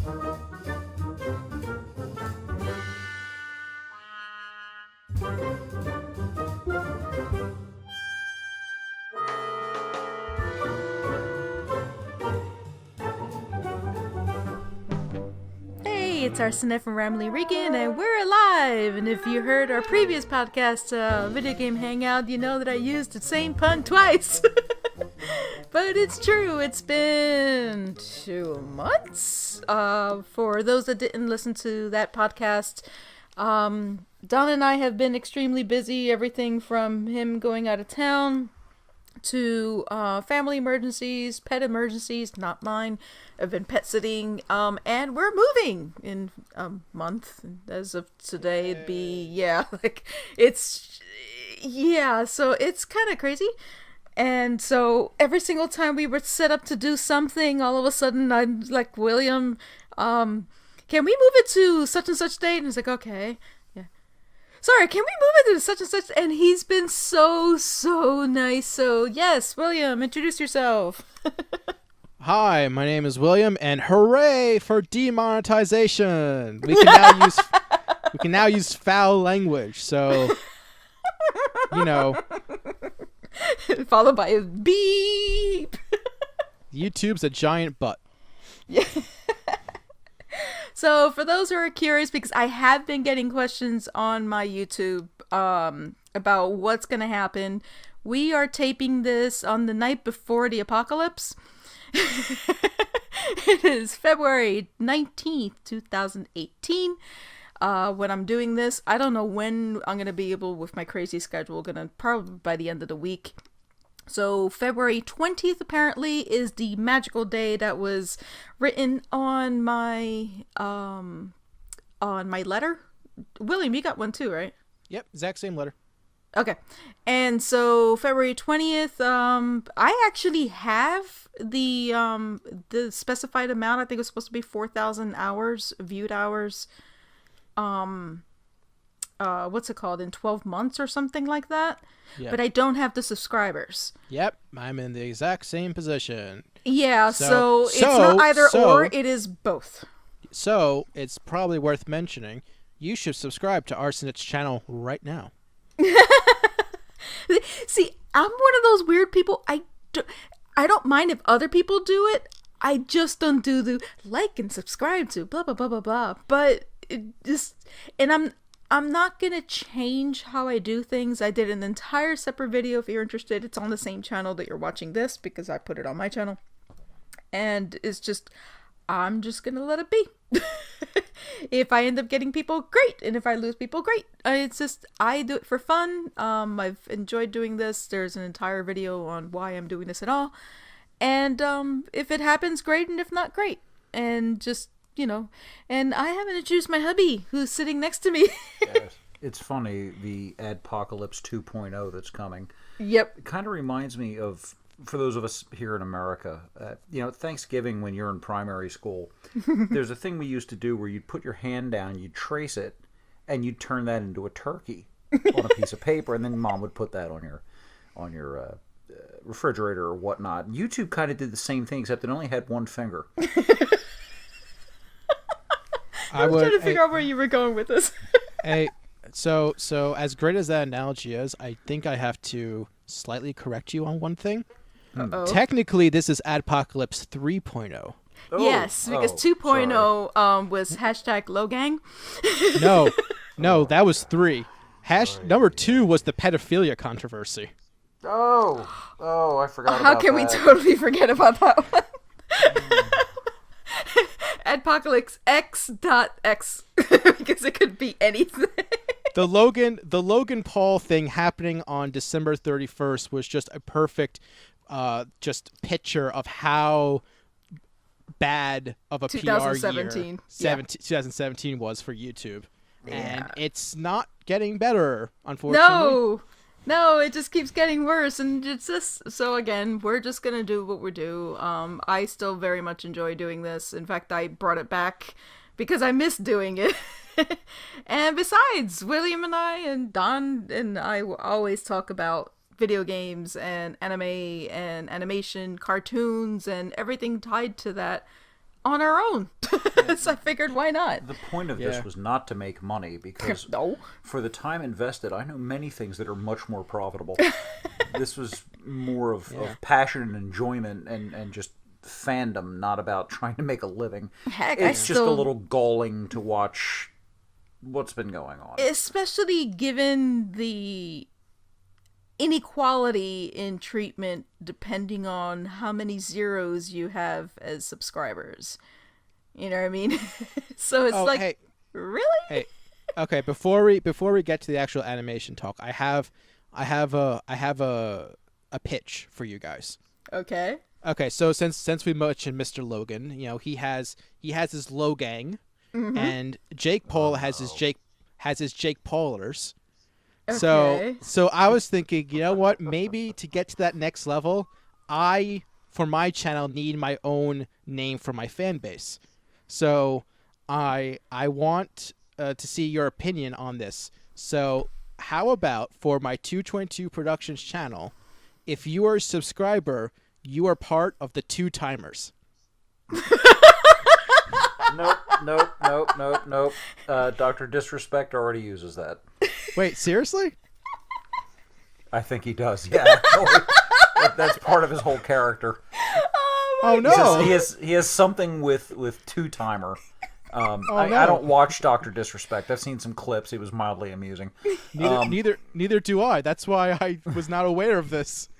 It's Arsenette from Ramley Regan, and we're alive! And if you heard our previous podcast, Video Game Hangout, you know that I used the same pun twice! But it's true, it's been 2 months? For those that didn't listen to that podcast, Don and I have been extremely busy, everything from him going out of town to family emergencies, pet emergencies, not mine. I've been pet sitting, and we're moving in a month. As of today, it'd be, so it's kind of crazy. And so every single time we were set up to do something, all of a sudden I'm like, William, can we move it to such and such date? And he's like, okay. Sorry, can we move it to such and such? And he's been so nice. So yes, William, introduce yourself. Hi, my name is William, and hooray for demonetization! We can now use foul language. So, followed by a beep. YouTube's a giant butt. Yeah. So for those who are curious, because I have been getting questions on my YouTube about what's going to happen, we are taping this on the night before the apocalypse. It is February 19th, 2018. When I'm doing this, I don't know when I'm going to be able, with my crazy schedule, probably by the end of the week. So February 20th apparently is the magical day that was written on my letter. William, you got one too, right? Yep, exact same letter. Okay. And so February 20th, I actually have the specified amount. I think it was supposed to be 4,000 hours, viewed hours. What's it called, in 12 months or something like that. Yep. But I don't have the subscribers. Yep, I'm in the exact same position. Yeah, so it's not either or, it is both. So it's probably worth mentioning, you should subscribe to Arsenette's channel right now. See, I'm one of those weird people. I don't mind if other people do it. I just don't do the like and subscribe to blah blah blah blah blah. But I'm not gonna change how I do things. I did an entire separate video. If you're interested, it's on the same channel that you're watching this, because I put it on my channel. And it's just, I'm just gonna let it be. If I end up getting people, great. And if I lose people, great. It's just, I do it for fun. I've enjoyed doing this. There's an entire video on why I'm doing this at all. And if it happens, great. And if not, great. And just, and I haven't introduced my hubby, who's sitting next to me. Yes. It's funny, the adpocalypse 2.0 that's coming. Yep. It kind of reminds me of, for those of us here in America, Thanksgiving when you're in primary school, there's a thing we used to do where you'd put your hand down, you'd trace it, and you'd turn that into a turkey on a piece of paper, and then Mom would put that on your refrigerator or whatnot. YouTube kind of did the same thing, except it only had one finger. I was trying to figure out where you were going with this. So as great as that analogy is, I think I have to slightly correct you on one thing. Uh-oh. Technically, this is Adpocalypse 3.0. Oh, yes, because 2.0 was hashtag Logang. No, that was 3. Number 2 was the pedophilia controversy. Oh, I forgot about that. How can we totally forget about that one? Adpocalypse X.X. Because it could be anything. The Logan Paul thing happening on December 31st was just a perfect just picture of how bad of a PR year 2017 was for YouTube. Yeah. And it's not getting better, unfortunately. No, it just keeps getting worse, and it's just, so again, we're just gonna do what we do. I still very much enjoy doing this. In fact, I brought it back because I miss doing it. And besides, William and I and Don and I will always talk about video games and anime and animation, cartoons, and everything tied to that on our own. So I figured, why not? The point of this was not to make money, because No. for the time invested, I know many things that are much more profitable. This was more of passion and enjoyment and just fandom, not about trying to make a living. Heck, it's just a little galling to watch what's been going on. Especially given the inequality in treatment depending on how many zeros you have as subscribers. You know what I mean? So it's hey, really? Hey, okay. Before we get to the actual animation talk, I have a pitch for you guys. Okay. Okay, so since we mentioned Mr. Logan, he has his Logang, and Jake Paul has his Jake Paulers. Okay. So I was thinking, you know what? Maybe to get to that next level, for my channel, need my own name for my fan base. So I want to see your opinion on this. So how about for my 222 Productions channel, if you are a subscriber, you are part of the 2 timers. Nope. Dr. Disrespect already uses that. Wait, seriously? I think he does. Yeah, that's part of his whole character. Oh no! He has something with 2 timer. No. I don't watch Dr. Disrespect. I've seen some clips. He was mildly amusing. Neither do I. That's why I was not aware of this.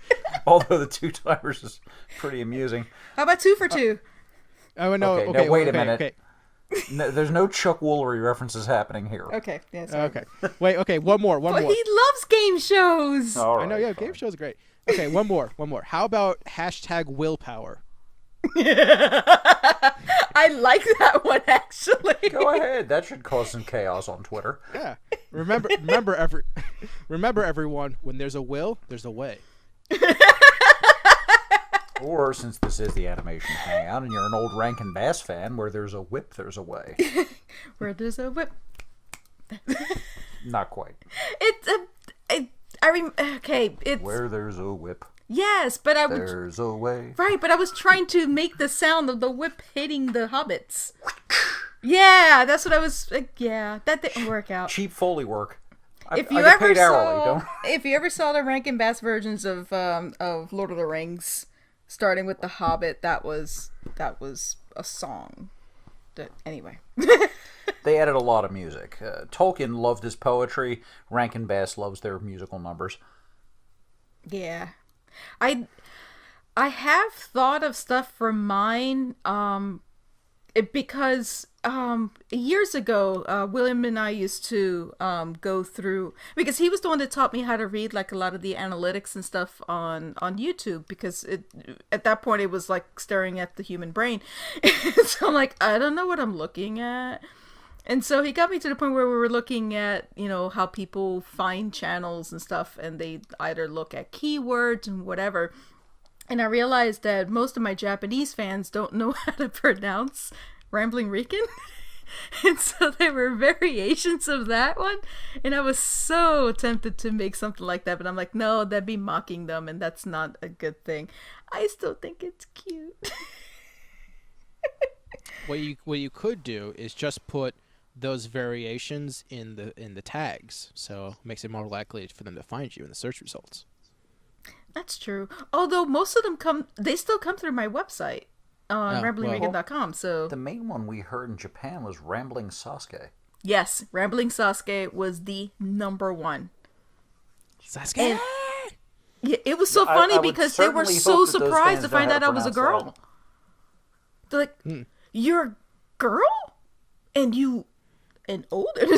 Although the 2 timers is pretty amusing. How about 2 for 2? Oh no! Okay, Okay, now wait a okay, minute. Okay. No, there's no Chuck Woolery references happening here. Okay. Yeah, sorry. Okay. Wait. Okay. One more. But he loves game shows. All right, I know. Yeah, fine. game shows are great. Okay. One more. How about #willpower? I like that one, actually. Go ahead. That should cause some chaos on Twitter. Yeah. Remember everyone. When there's a will, there's a way. Or, since this is the animation hangout and you're an old Rankin Bass fan, where there's a whip, there's a way. Where there's a whip. Not quite. Where there's a whip, Yes, but there's a way. Right, but I was trying to make the sound of the whip hitting the hobbits. Yeah, that's what I was. That didn't work out. Cheap Foley work. If I you get ever paid saw, hourly, don't. if you ever saw the Rankin Bass versions of Lord of the Rings, starting with the Hobbit, that was a song. Anyway. They added a lot of music. Tolkien loved his poetry. Rankin Bass loves their musical numbers. Yeah. I have thought of stuff for mine, because years ago, William and I used to go through, because he was the one that taught me how to read like a lot of the analytics and stuff on YouTube, because at that point it was like staring at the human brain. So I'm like, I don't know what I'm looking at. And so he got me to the point where we were looking at, how people find channels and stuff, and they either look at keywords and whatever. And I realized that most of my Japanese fans don't know how to pronounce Rambling Rican. And so there were variations of that one. And I was so tempted to make something like that. But I'm like, no, that'd be mocking them. And that's not a good thing. I still think it's cute. What you could do is just put those variations in the tags, so it makes it more likely for them to find you in the search results. That's true. Although most of them they still come through my website on ramblingregan.com. So The main one we heard in Japan was Rambling Sasuke. yes, Rambling Sasuke was the #1. Sasuke. And yeah, it was so funny I would because they were certainly so hope that those surprised fans to know find how out to I was a pronounce girl. that. They're like, you're a girl? And you an older it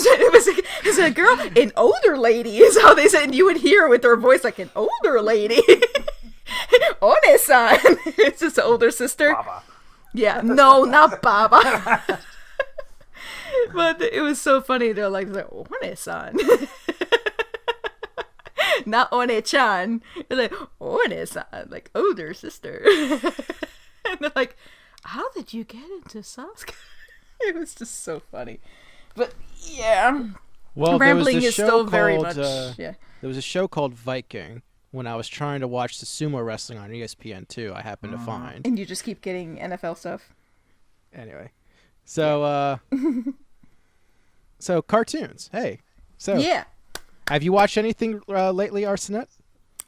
was a girl, an older lady is how they said, and you would hear with her voice like an older lady. One-san. It's just an older sister. Baba. Yeah, no, not Baba. But it was so funny. They're like One-san. Not One-chan. It's like One-san, like older sister. And they're like, how did you get into Sasuke? It was just so funny. But yeah, Well, Rambling there was a is show still called, very much. There was a show called Viking when I was trying to watch the sumo wrestling on ESPN2. I happened to find. And you just keep getting NFL stuff. Anyway, so so cartoons. Hey, so Yeah. have you watched anything lately, Arsenette?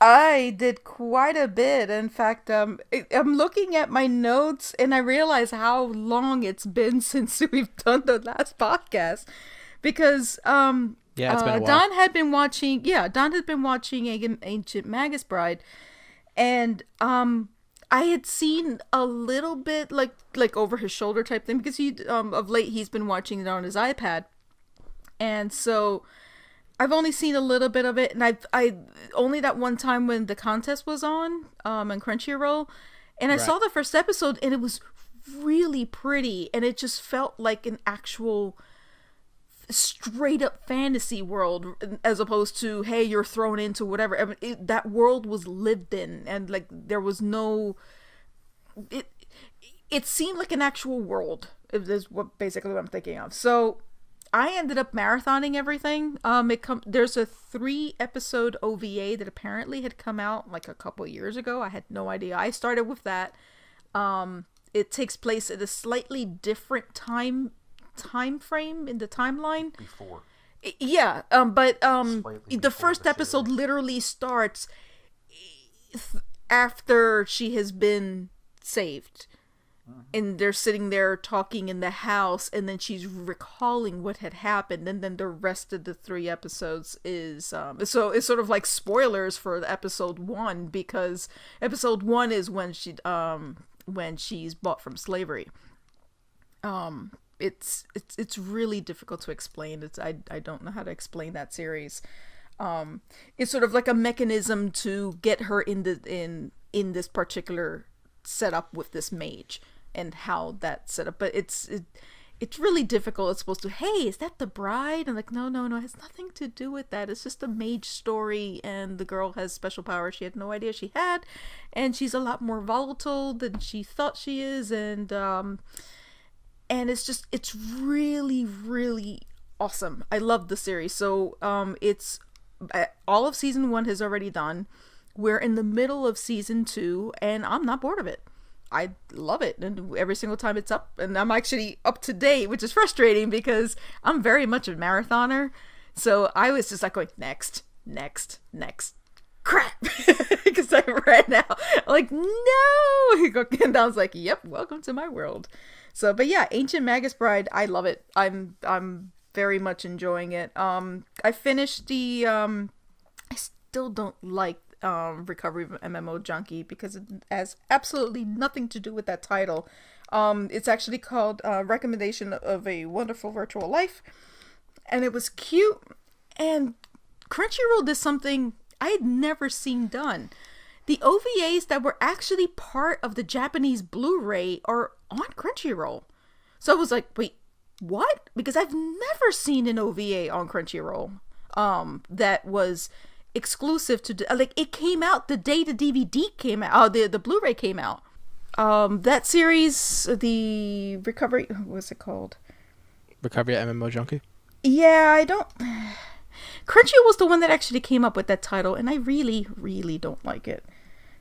I did quite a bit. In fact, I'm looking at my notes and I realize how long it's been since we've done the last podcast. Because Yeah, it's been a while. Don had been watching Ancient Magus Bride, and I had seen a little bit like over his shoulder type thing, because he of late he's been watching it on his iPad, and so I've only seen a little bit of it, and I only that one time when the contest was on Crunchyroll, and I Right. saw the first episode, and it was really pretty, and it just felt like an actual straight up fantasy world, as opposed to, hey, you're thrown into whatever. I mean, that world was lived in, and like there was no, it seemed like an actual world, is what basically what I'm thinking of. So I ended up marathoning everything. There's a 3-episode OVA that apparently had come out like a couple years ago. I had no idea. I started with that. It takes place at a slightly different time frame in the timeline. Before. Yeah, but Slightly the before first the episode series. literally starts after she has been saved. And they're sitting there talking in the house, and then she's recalling what had happened, and then the rest of the 3 episodes is so it's sort of like spoilers for the episode 1, because episode 1 is when she's bought from slavery. It's really difficult to explain. I don't know how to explain that series. It's sort of like a mechanism to get her in this particular setup with this mage, and how that set up. But it's really difficult. It's supposed to, hey, is that the bride? I'm like, no, it has nothing to do with that. It's just a mage story, and the girl has special powers she had no idea she had, and she's a lot more volatile than she thought she is, and it's really, really awesome. I love the series. So it's all of season 1 has already done. We're in the middle of season 2, and I'm not bored of it. I love it, and every single time it's up, and I'm actually up to date, which is frustrating because I'm very much a marathoner. So I was just like going, next, crap, because I ran out. I'm like, no, and I was like, yep, welcome to my world. So, but yeah, Ancient Magus Bride, I love it. I'm very much enjoying it. I finished the I still don't like Recovery of MMO Junkie, because it has absolutely nothing to do with that title. It's actually called Recommendation of a Wonderful Virtual Life, and it was cute, and Crunchyroll did something I had never seen done. The OVAs that were actually part of the Japanese Blu-ray are on Crunchyroll. So I was like, wait, what? Because I've never seen an OVA on Crunchyroll that was exclusive to, like, it came out the day the DVD came out, the Blu-ray came out. That series, the Recovery, what's it called? Recovery at MMO Junkie? Yeah, I don't... Crunchyroll was the one that actually came up with that title, and I really, really don't like it.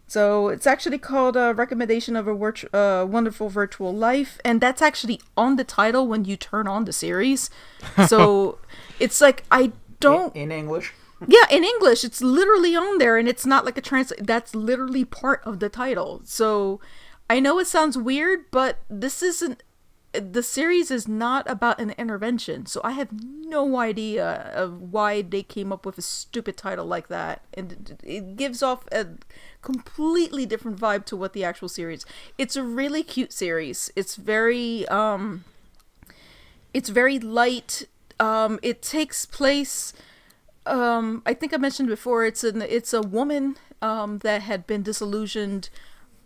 So it's actually called Recommendation of a Wonderful Virtual Life, and that's actually on the title when you turn on the series. So it's like, I don't... In English? Yeah, in English, it's literally on there, and it's not like a that's literally part of the title. So I know it sounds weird, but this isn't, the series is not about an intervention, so I have no idea of why they came up with a stupid title like that, and it gives off a completely different vibe to what the actual series. It's a really cute series. It's very light. It takes place, I think I mentioned before, it's a woman that had been disillusioned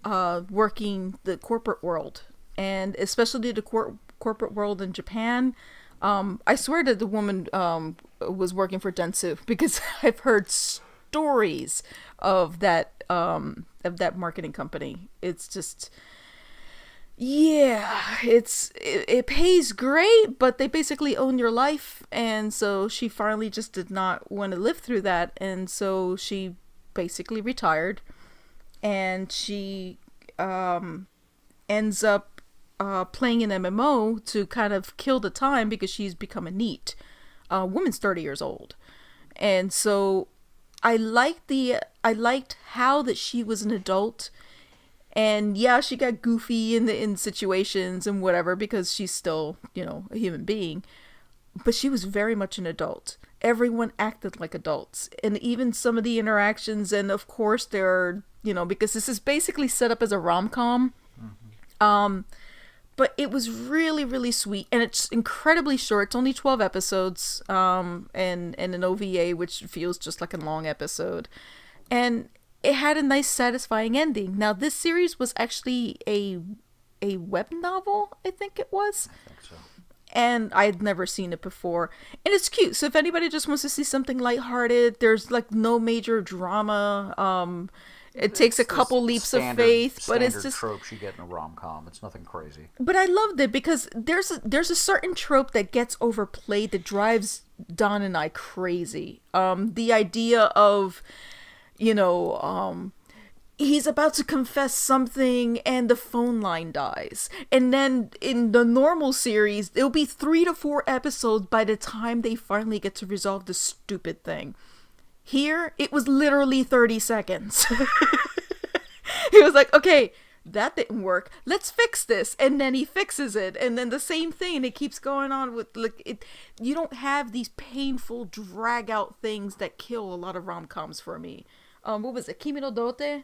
working the corporate world, and especially the corporate world in Japan. I swear that the woman was working for Dentsu, because I've heard stories of that marketing company. It's just, yeah, it pays great, but they basically own your life, and so she finally just did not want to live through that, and so she basically retired, and she ends up playing an MMO to kind of kill the time because she's become a NEET. Woman's 30 years old. And so I liked how that she was an adult. And yeah, she got goofy in situations and whatever because she's still, a human being. But she was very much an adult. Everyone acted like adults. And even some of the interactions, and of course there are, because this is basically set up as a rom-com. Mm-hmm. But it was really, really sweet. And it's incredibly short. It's only 12 episodes. And an OVA, which feels just like a long episode. And it had a nice, satisfying ending. Now, this series was actually a web novel, I think it was. I think so. And I'd never seen it before. And it's cute. So if anybody just wants to see something lighthearted, there's like no major drama. It takes a couple leaps of faith, but it's just tropes you get in a rom-com. It's nothing crazy. But I loved it because there's a certain trope that gets overplayed that drives Don and I crazy. The idea of, he's about to confess something and the phone line dies. And then in the normal series, it'll be 3 to 4 episodes by the time they finally get to resolve the stupid thing. Here, it was literally 30 seconds. He was like, okay, that didn't work. Let's fix this. And then he fixes it. And then the same thing. It keeps going on with, you don't have these painful drag out things that kill a lot of rom-coms for me. What was it? Kimi no Dote?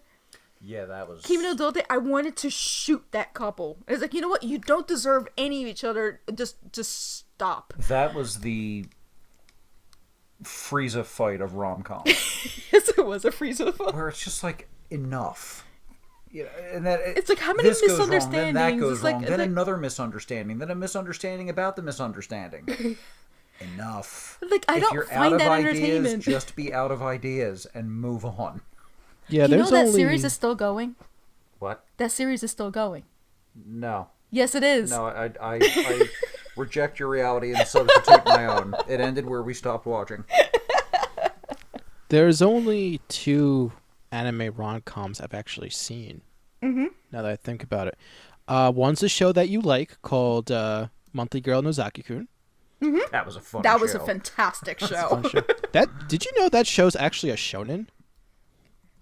Yeah, that was... Kimi no Dote, I wanted to shoot that couple. It's like, you know what? You don't deserve any of each other. Just stop. That was the Frieza fight of rom-com. Yes, it was a Frieza fight. Where it's just like, enough. And that it's like, how many misunderstandings? Wrong, then that goes wrong. Like, then another misunderstanding. Then a misunderstanding about the misunderstanding. Enough. Like, I don't find that entertainment. Just be out of ideas and move on. Yeah, you know that series is still going? What? That series is still going. No. Yes, it is. No, I reject your reality and substitute my own. It ended where we stopped watching. There's only 2 anime rom-coms I've actually seen. Mm-hmm. Now that I think about it. One's a show that you like called Monthly Girl Nozaki-kun. Mm-hmm. That was a fun show. That was a fantastic show. Did you know that show's actually a shonen?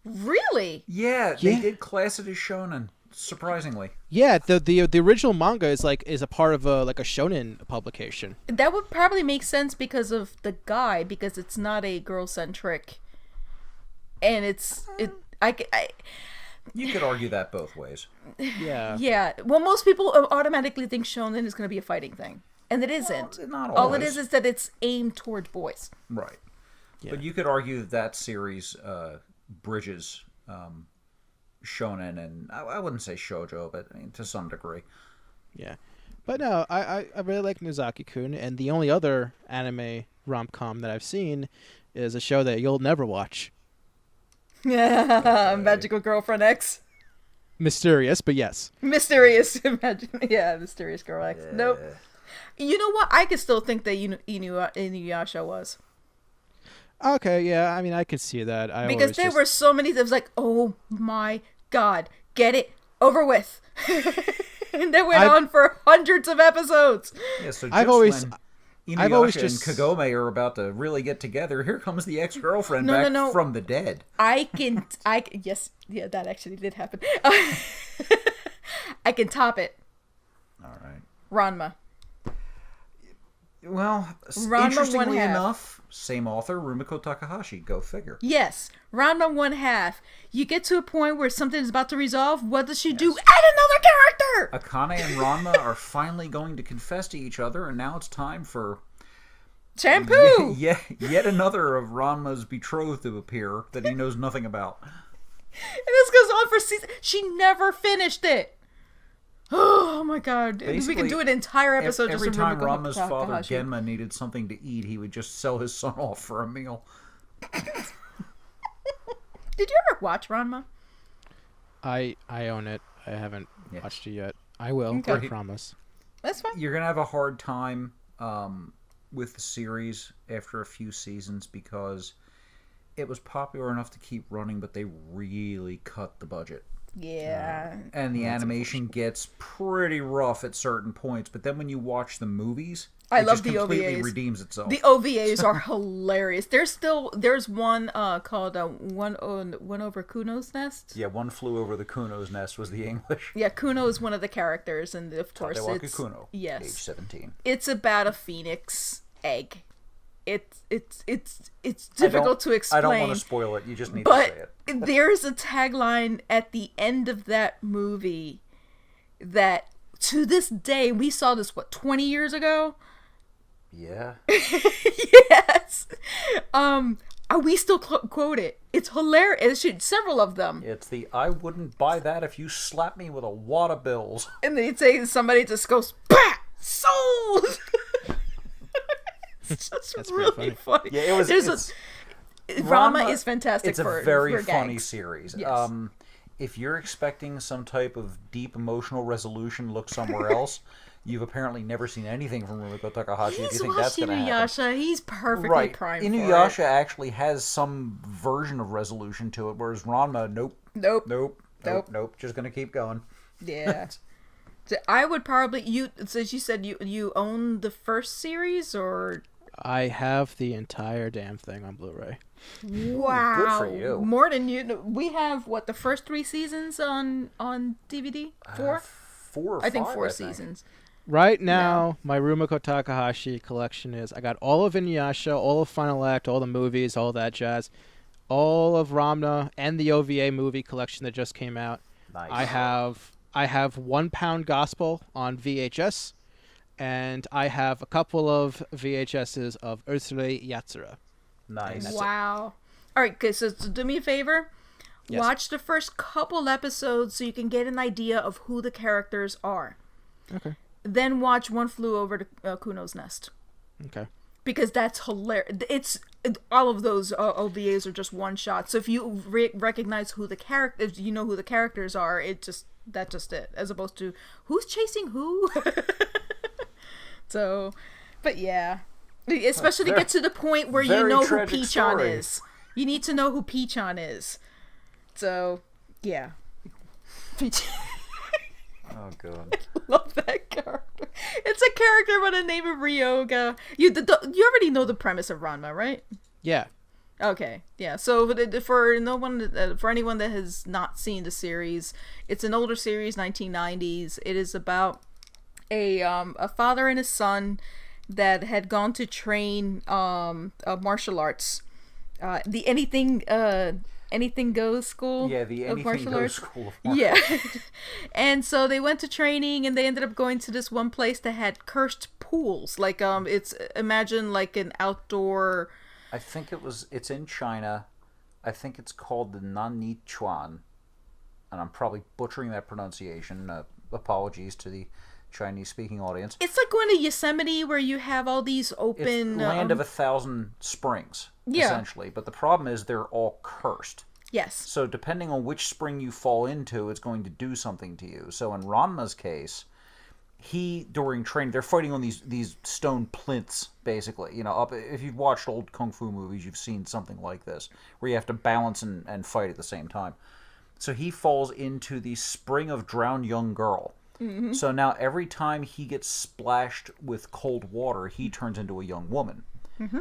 Really? Yeah, they did class it as shonen. Surprisingly. Yeah, the original manga is a part of a shonen publication. That would probably make sense because of the guy, because it's not a girl centric, and you could argue that both ways. Yeah. Yeah. Well, most people automatically think shonen is going to be a fighting thing, and it isn't. Well, not always. All it is that it's aimed towards boys. Right. Yeah. But you could argue that series bridges shonen and I wouldn't say shoujo, but to some degree. Yeah. But no, I really like Nozaki-kun, and the only other anime rom-com that I've seen is a show that you'll never watch. Yeah, Magical Girlfriend X. Mysterious, but yes. Mysterious Girl X. Yeah. Nope. You know what? I could still think that Inuyasha was. Okay, yeah, I mean, I could see that. Because there were so many that was like, oh my god, get it over with. And they went on for hundreds of episodes. Yeah, so I've always just and Kagome are about to really get together. Here comes the ex-girlfriend from the dead. Yes, yeah, that actually did happen. I can top it. All right. Ranma. Well, Ranma interestingly enough, same author, Rumiko Takahashi. Go figure. Yes, Ranma 1/2. You get to a point where something is about to resolve. What does she do? Add another character! Akane and Ranma are finally going to confess to each other, and now it's time for... shampoo! Yet another of Ranma's betrothed to appear that he knows nothing about. And this goes on for season... She never finished it! Oh my god. Basically, we can do an entire episode just every time Rumiko Ranma's father Takahashi. Genma needed something to eat, he would just sell his son off for a meal. Did you ever watch Ranma? I own it. I haven't watched it yet. I will. Okay. I promise. That's fine. You're gonna have a hard time with the series after a few seasons because it was popular enough to keep running, but they really cut the budget. Yeah. And the animation gets pretty rough at certain points, but then when you watch the movies, I it love just the completely OVAs. redeems itself. The OVAs are hilarious. There's one called One Over Kuno's Nest. Yeah, One Flew Over the Kuno's Nest was the English. Yeah, Kuno is one of the characters, and of course Tadewaka Kuno, yes, age 17. It's about a phoenix egg. It's difficult to explain. I don't want to spoil it. You just need to say it. But there's a tagline at the end of that movie that, to this day, we saw this 20 years ago. Yeah. Yes. We still quote it. It's hilarious. Several of them. It's the "I wouldn't buy that if you slapped me with a wad of bills." And they'd say somebody just goes, "Bah! Sold!" It's just That's really funny. Yeah, it was. Ranma is fantastic. It's a for very funny gangs. series. Yes. If you're expecting some type of deep emotional resolution, look somewhere else. You've apparently never seen anything from Rumiko Takahashi. If you think that's going to happen. Inuyasha. He's perfectly Right. primed Inuyasha for it. actually has some version of resolution to it, whereas Ranma, nope. Just going to keep going. Yeah. So I would probably since you said you own the first series, or I have the entire damn thing on Blu-ray. wow, good for you. More than you. We have the first 3 seasons on DVD. 4. 4 or 5, I think 4 seasons. Right now, my Rumiko Takahashi collection is, I got all of Inuyasha, all of Final Act, all the movies, all that jazz, all of Ranma, and the OVA movie collection that just came out. Nice. I have 1 Pound Gospel on VHS, and I have a couple of VHSs of Ursula Yatsura. Nice. Wow. All right, okay, so do me a favor. Yes. Watch the first couple episodes so you can get an idea of who the characters are. Okay. Then watch One Flew Over the Kuno's Nest. Okay. Because that's hilarious. All of those OVAs are just one shot. So if you recognize who the if you know who the characters are, that's just it. As opposed to who's chasing who. So, but yeah, especially to get to the point where you know who Pichan is. You need to know who Pichan is. So, yeah. Oh god. Love that character. It's a character by the name of Ryoga. You already know the premise of Ranma, right? Yeah. Okay, yeah. So for anyone that has not seen the series, it's an older series, 1990s. It is about a father and a son that had gone to train martial arts. The Anything Goes school. Yeah, the of Anything martial Goes arts. school of martial Yeah. arts. And so they went to training, and they ended up going to this one place that had cursed pools. Like imagine like an outdoor. I think it's in China. I think it's called the Nannichuan, and I'm probably butchering that pronunciation. Apologies to the Chinese-speaking audience. It's like going to Yosemite, where you have all these open It's land of 1,000 springs, essentially. But the problem is they're all cursed. Yes. So depending on which spring you fall into, it's going to do something to you. So in Ranma's case, during training, they're fighting on these stone plinths, basically. You know, if you've watched old kung fu movies, you've seen something like this, where you have to balance and fight at the same time. So he falls into the spring of drowned young girl. Mm-hmm. So now every time he gets splashed with cold water, he turns into a young woman. Mm-hmm.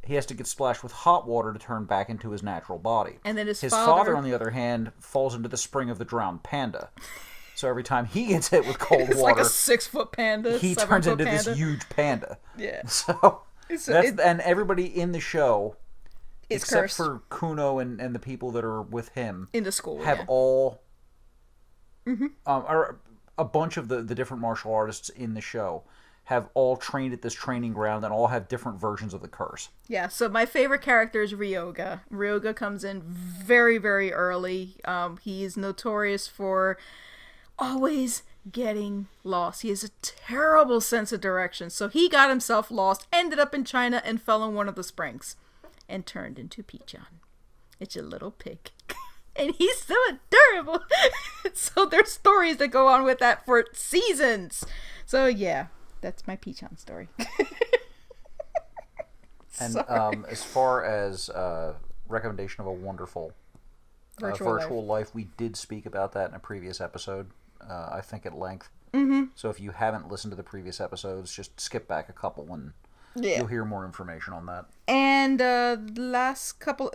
He has to get splashed with hot water to turn back into his natural body. And then his father, on the other hand, falls into the spring of the drowned panda. So every time he gets hit with cold it's water, like a 6-foot panda. He turns into this huge panda. Yeah. So and everybody in the show, except cursed. for Kuno and the people that are with him in the school, have all, or a bunch of the different martial artists in the show have all trained at this training ground and all have different versions of the curse. Yeah, so my favorite character is Ryoga. Ryoga comes in very, very early. He's notorious for always getting lost. He has a terrible sense of direction. So he got himself lost, ended up in China, and fell in one of the springs. And turned into Pichan. It's a little pig. And he's so adorable. So there's stories that go on with that for seasons. So yeah, that's my Pichan story. And as far as recommendation of a wonderful Virtual Life. We did speak about that in a previous episode, I think at length. Mm-hmm. So if you haven't listened to the previous episodes, just skip back a couple and you'll hear more information on that. And the last couple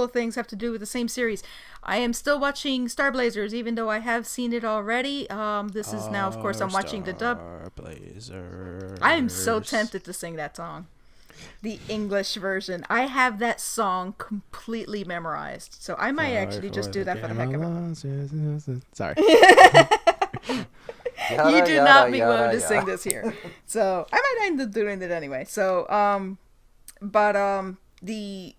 of things have to do with the same series. I am still watching Starblazers, even though I have seen it already. This is now, of course, I'm watching the dub. Starblazers. I am so tempted to sing that song. The English version. I have that song completely memorized. So I might actually just do that for the heck of it. Sorry. You do not be willing to sing this here. So I might end up doing it anyway. So, the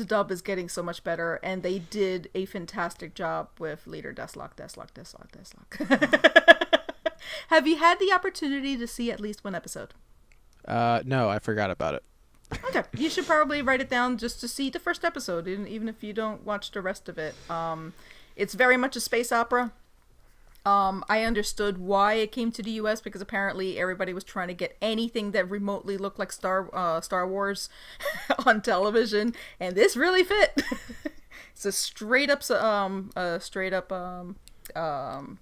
dub is getting so much better, and they did a fantastic job with leader Deathlock. Have you had the opportunity to see at least one episode? No, I forgot about it. Okay, you should probably write it down just to see the first episode, even if you don't watch the rest of it. It's very much a space opera. I understood why it came to the US, because apparently everybody was trying to get anything that remotely looked like Star Wars on television, and this really fit. It's a straight up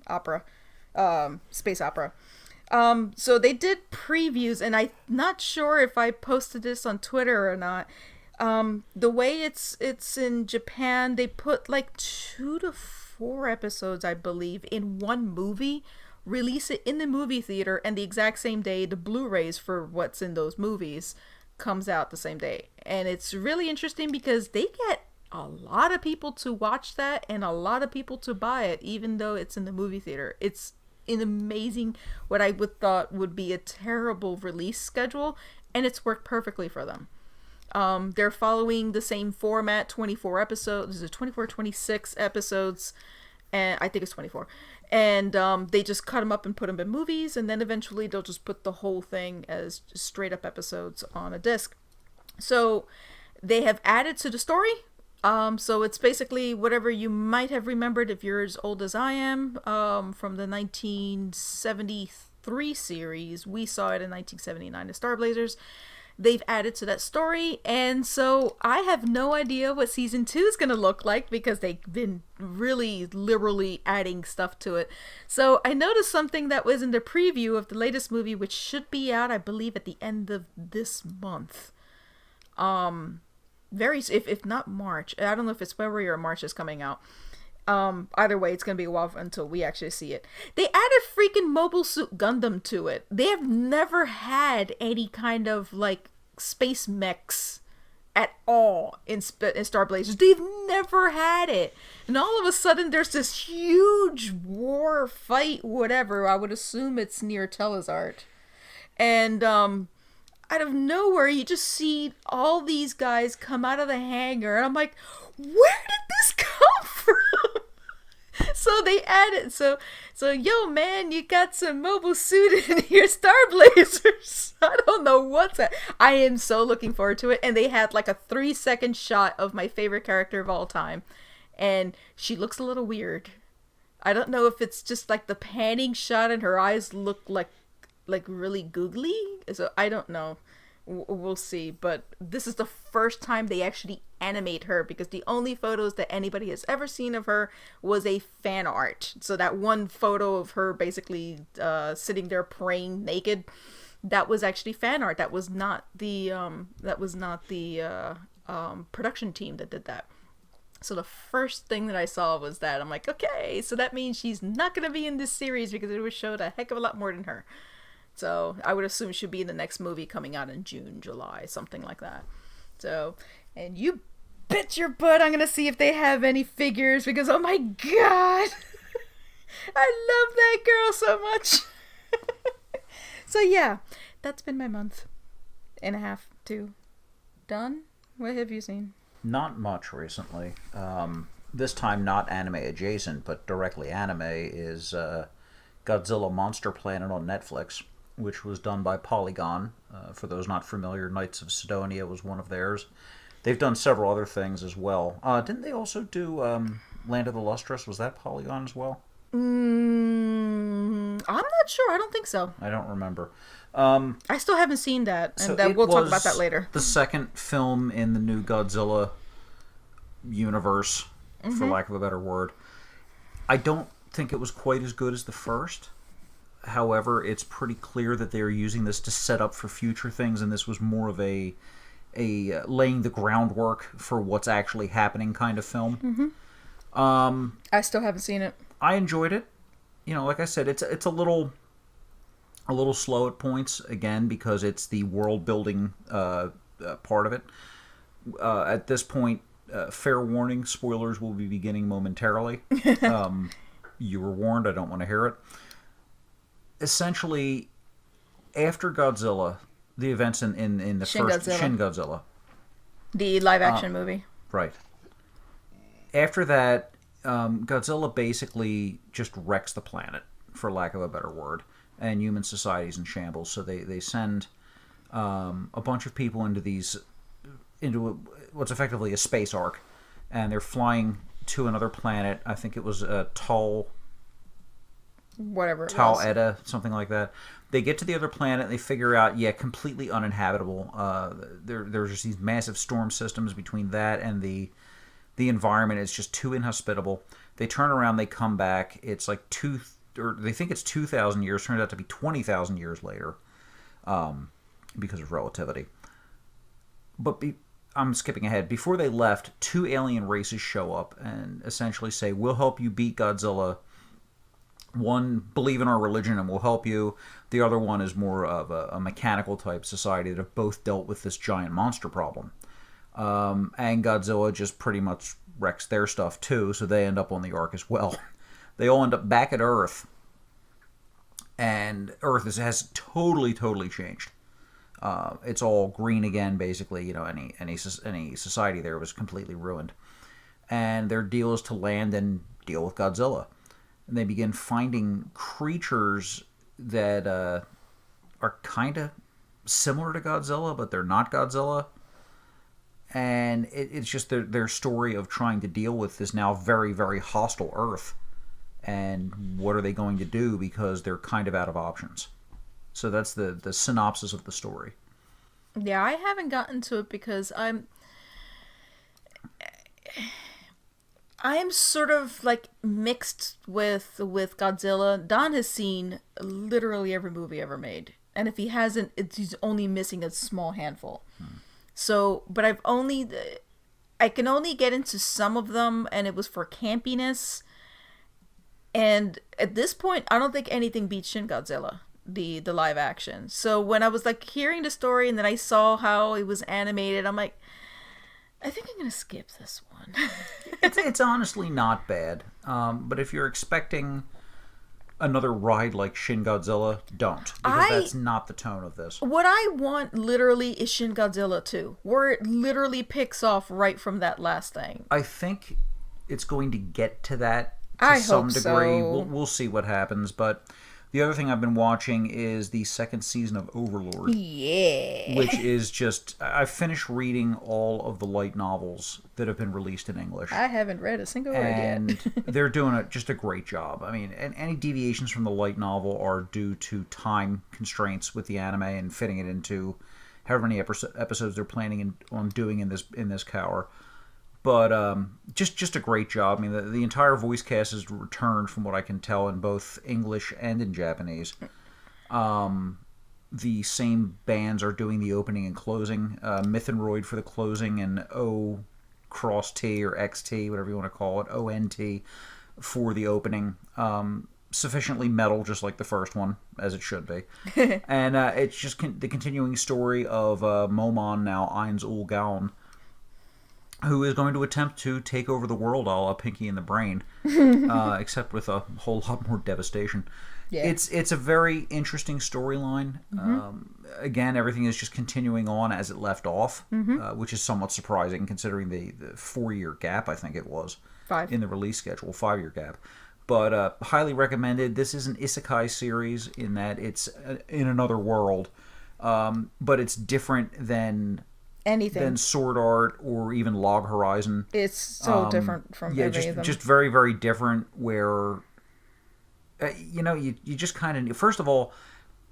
opera, space opera. So they did previews, and I'm not sure if I posted this on Twitter or not. The way it's in Japan, they put like 2 to 4 episodes, I believe, in one movie, release it in the movie theater, and the exact same day the Blu-rays for what's in those movies comes out the same day. And it's really interesting because they get a lot of people to watch that and a lot of people to buy it, even though it's in the movie theater. It's an amazing, what I would thought would be a terrible release schedule, and it's worked perfectly for them. They're following the same format, 24 episodes. Is it 24, 26 episodes? And I think it's 24. And they just cut them up and put them in movies, and then eventually they'll just put the whole thing as straight up episodes on a disc. So they have added to the story. So it's basically whatever you might have remembered if you're as old as I am, from the 1973 series. We saw it in 1979 as Starblazers. They've added to that story, and so I have no idea what season 2 is going to look like, because they've been really liberally adding stuff to it. So I noticed something that was in the preview of the latest movie, which should be out, I believe, at the end of this month. If not March. I don't know if it's February or March is coming out. Either way, it's gonna be a while until we actually see it. They added freaking Mobile Suit Gundam to it. They have never had any kind of like space mechs at all in Starblazers. They've never had it, and all of a sudden there's this huge war fight, whatever. I would assume it's near Telezart, and out of nowhere you just see all these guys come out of the hangar, and I'm like, where did this come from? So they added, so yo man, you got some mobile suit in your Starblazers. I don't know what's that. I am so looking forward to it. And they had like a 3-second shot of my favorite character of all time, and she looks a little weird. I don't know if it's just like the panning shot and her eyes look like really googly. So I don't know. We'll see, but this is the first time they actually animate her, because the only photos that anybody has ever seen of her was a fan art. So that one photo of her basically sitting there praying naked, that was actually fan art. That was not the production team that did that. So the first thing that I saw was that. I'm like, okay, so that means she's not going to be in this series, because it was showed a heck of a lot more than her. So I would assume she'll be in the next movie coming out in June, July, something like that. So, and you bet your butt I'm going to see if they have any figures, because oh my god, I love that girl so much. So yeah, that's been my month and a half, 2. Done? What have you seen? Not much recently. This time not anime adjacent, but directly anime, is Godzilla Monster Planet on Netflix, which was done by Polygon. For those not familiar, Knights of Sidonia was one of theirs. They've done several other things as well. Didn't they also do Land of the Lustrous? Was that Polygon as well? I'm not sure. I don't think so. I don't remember. I still haven't seen that, and so we'll talk about that later. The second film in the new Godzilla universe. for lack of a better word. I don't think it was quite as good as the first. However, it's pretty clear that they are using this to set up for future things, and this was more of a laying the groundwork for what's actually happening kind of film. I still haven't seen it. I enjoyed it. You know, like I said, it's a little slow at points, again, because it's the world building part of it. At this point, fair warning, spoilers will be beginning momentarily. You were warned, I don't want to hear it. Essentially, after Godzilla, the events in the first Shin Godzilla. The live-action movie. Right. After that, Godzilla basically just wrecks the planet, for lack of a better word, and human society's in shambles. So they send a bunch of people into what's effectively a space ark, and they're flying to another planet. I think it was Tal Eta, something like that. They get to the other planet, and they figure out, completely uninhabitable. There's just these massive storm systems between that and the environment is just too inhospitable. They turn around, they come back. It's like they think it's 2,000 years. Turns out to be 20,000 years later, because of relativity. But I'm skipping ahead. Before they left, 2 alien races show up and essentially say, "We'll help you beat Godzilla. One, believe in our religion and we'll help you. The other one is more of a mechanical type society that have both dealt with this giant monster problem." And Godzilla just pretty much wrecks their stuff too, so they end up on the Ark as well. They all end up back at Earth, and Earth has totally changed. It's all green again, basically. You know, any society there was completely ruined, and their deal is to land and deal with Godzilla. And they begin finding creatures that are kind of similar to Godzilla, but they're not Godzilla. And it's just their story of trying to deal with this now very, very hostile Earth. And what are they going to do, because they're kind of out of options. So that's the synopsis of the story. Yeah, I haven't gotten to it because I'm sort of like mixed with Godzilla. Don has seen literally every movie ever made. And if he hasn't, he's only missing a small handful. So, but I can only get into some of them, and it was for campiness. And at this point, I don't think anything beats Shin Godzilla, the live action. So when I was like hearing the story, and then I saw how it was animated, I'm like, I think I'm gonna skip this one. It's honestly not bad. But if you're expecting another ride like Shin Godzilla, don't. Because that's not the tone of this. What I want literally is Shin Godzilla 2, where it literally picks off right from that last thing. I think it's going to get to that to some degree. So. We'll see what happens. But the other thing I've been watching is the second season of Overlord. Yeah. Which is just... I finished reading all of the light novels that have been released in English. I haven't read a single word yet. And they're doing just a great job. I mean, any deviations from the light novel are due to time constraints with the anime and fitting it into however many episodes they're planning on doing in this cower. But just a great job. I mean, the entire voice cast has returned, from what I can tell, in both English and in Japanese. The same bands are doing the opening and closing. Mythenroid for the closing, and O-X-T or XT, whatever you want to call it, ONT for the opening. Sufficiently metal, just like the first one, as it should be. And it's just the continuing story of Momon, now Ainz Ul Gaon, who is going to attempt to take over the world a la Pinky and the Brain, except with a whole lot more devastation. Yeah. It's a very interesting storyline. Again, everything is just continuing on as it left off, which is somewhat surprising considering the 4-year gap, I think it was, 5 in the release schedule, 5-year gap. But highly recommended. This is an isekai series in that it's in another world, but it's different than anything, than Sword Art or even Log Horizon. It's so different from every of them. Just very, very different. Where you just kind of, first of all,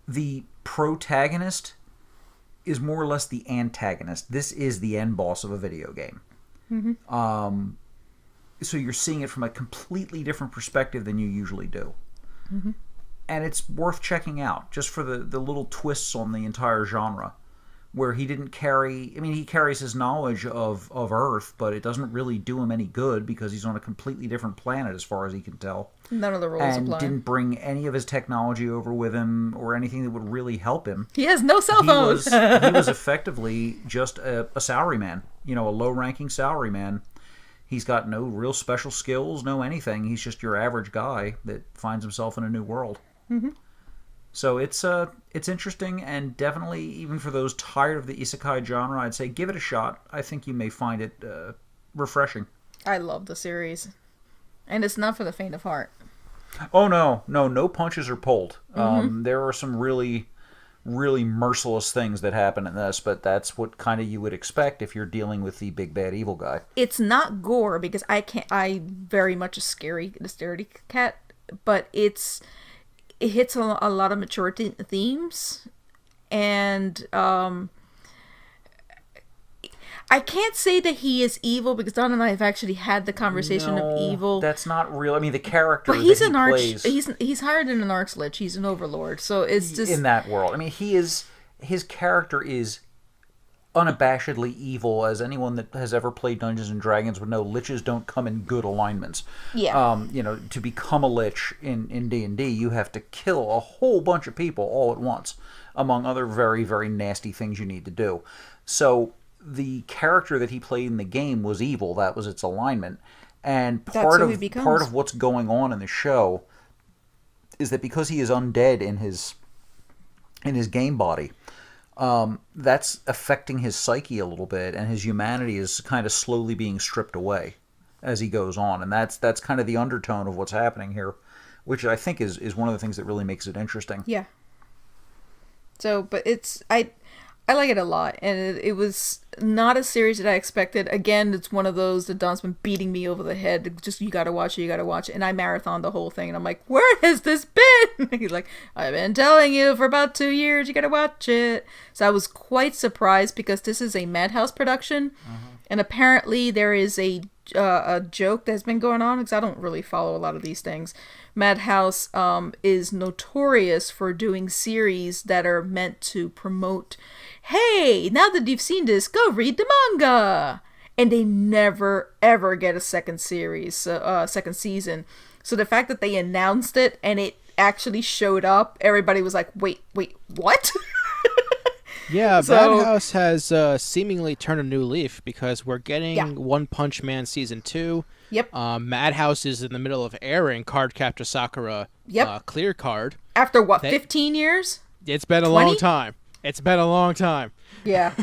the protagonist is more or less the antagonist. This is the end boss of a video game. so you're seeing it from a completely different perspective than you usually do. Mm-hmm. And it's worth checking out just for the little twists on the entire genre, where he didn't carry... I mean, he carries his knowledge of Earth, but it doesn't really do him any good because he's on a completely different planet as far as he can tell. None of the rules and apply. Didn't bring any of his technology over with him or anything that would really help him. He has no cell phone. He was effectively just a salaryman, a low-ranking salaryman. He's got no real special skills, no anything. He's just your average guy that finds himself in a new world. Mm-hmm. So it's interesting, and definitely, even for those tired of the isekai genre, I'd say give it a shot. I think you may find it refreshing. I love the series. And it's not for the faint of heart. Oh, no punches are pulled. Mm-hmm. There are some really, really merciless things that happen in this, but that's what kind of you would expect if you're dealing with the big bad evil guy. It's not gore, because I very much a scaredy cat, but it hits a lot of mature themes, and I can't say that he is evil, because Don and I have actually had the conversation of evil. That's not real. I mean, the character but he's that an plays... He's higher than an Arch-Lich. He's an Overlord, so it's just... In that world. I mean, his character is unabashedly evil, as anyone that has ever played Dungeons and Dragons would know. Liches don't come in good alignments. Yeah. To become a lich in D&D, you have to kill a whole bunch of people all at once, among other very, very nasty things you need to do. So the character that he played in the game was evil. That was its alignment. And part of what's going on in the show is that because he is undead in his game body, that's affecting his psyche a little bit, and his humanity is kind of slowly being stripped away as he goes on. And that's kind of the undertone of what's happening here, which I think is one of the things that really makes it interesting. Yeah. So, but I like it a lot, and it was not a series that I expected. Again, it's one of those that Don's been beating me over the head. Just, you gotta watch it. And I marathoned the whole thing, and I'm like, where has this been? He's like, I've been telling you for about 2 years, you gotta watch it. So I was quite surprised, because this is a MadHouse production, and apparently there is a joke that's been going on, because I don't really follow a lot of these things. MadHouse is notorious for doing series that are meant to promote, hey, now that you've seen this, go read the manga! And they never, ever get a second season. So the fact that they announced it and it actually showed up, everybody was like, wait, what? Yeah, MadHouse has seemingly turned a new leaf, because we're getting One Punch Man Season 2. Yep. MadHouse is in the middle of airing Cardcaptor Sakura Clear Card. After what, 15 years? It's been a long time. It's been a long time. Yeah.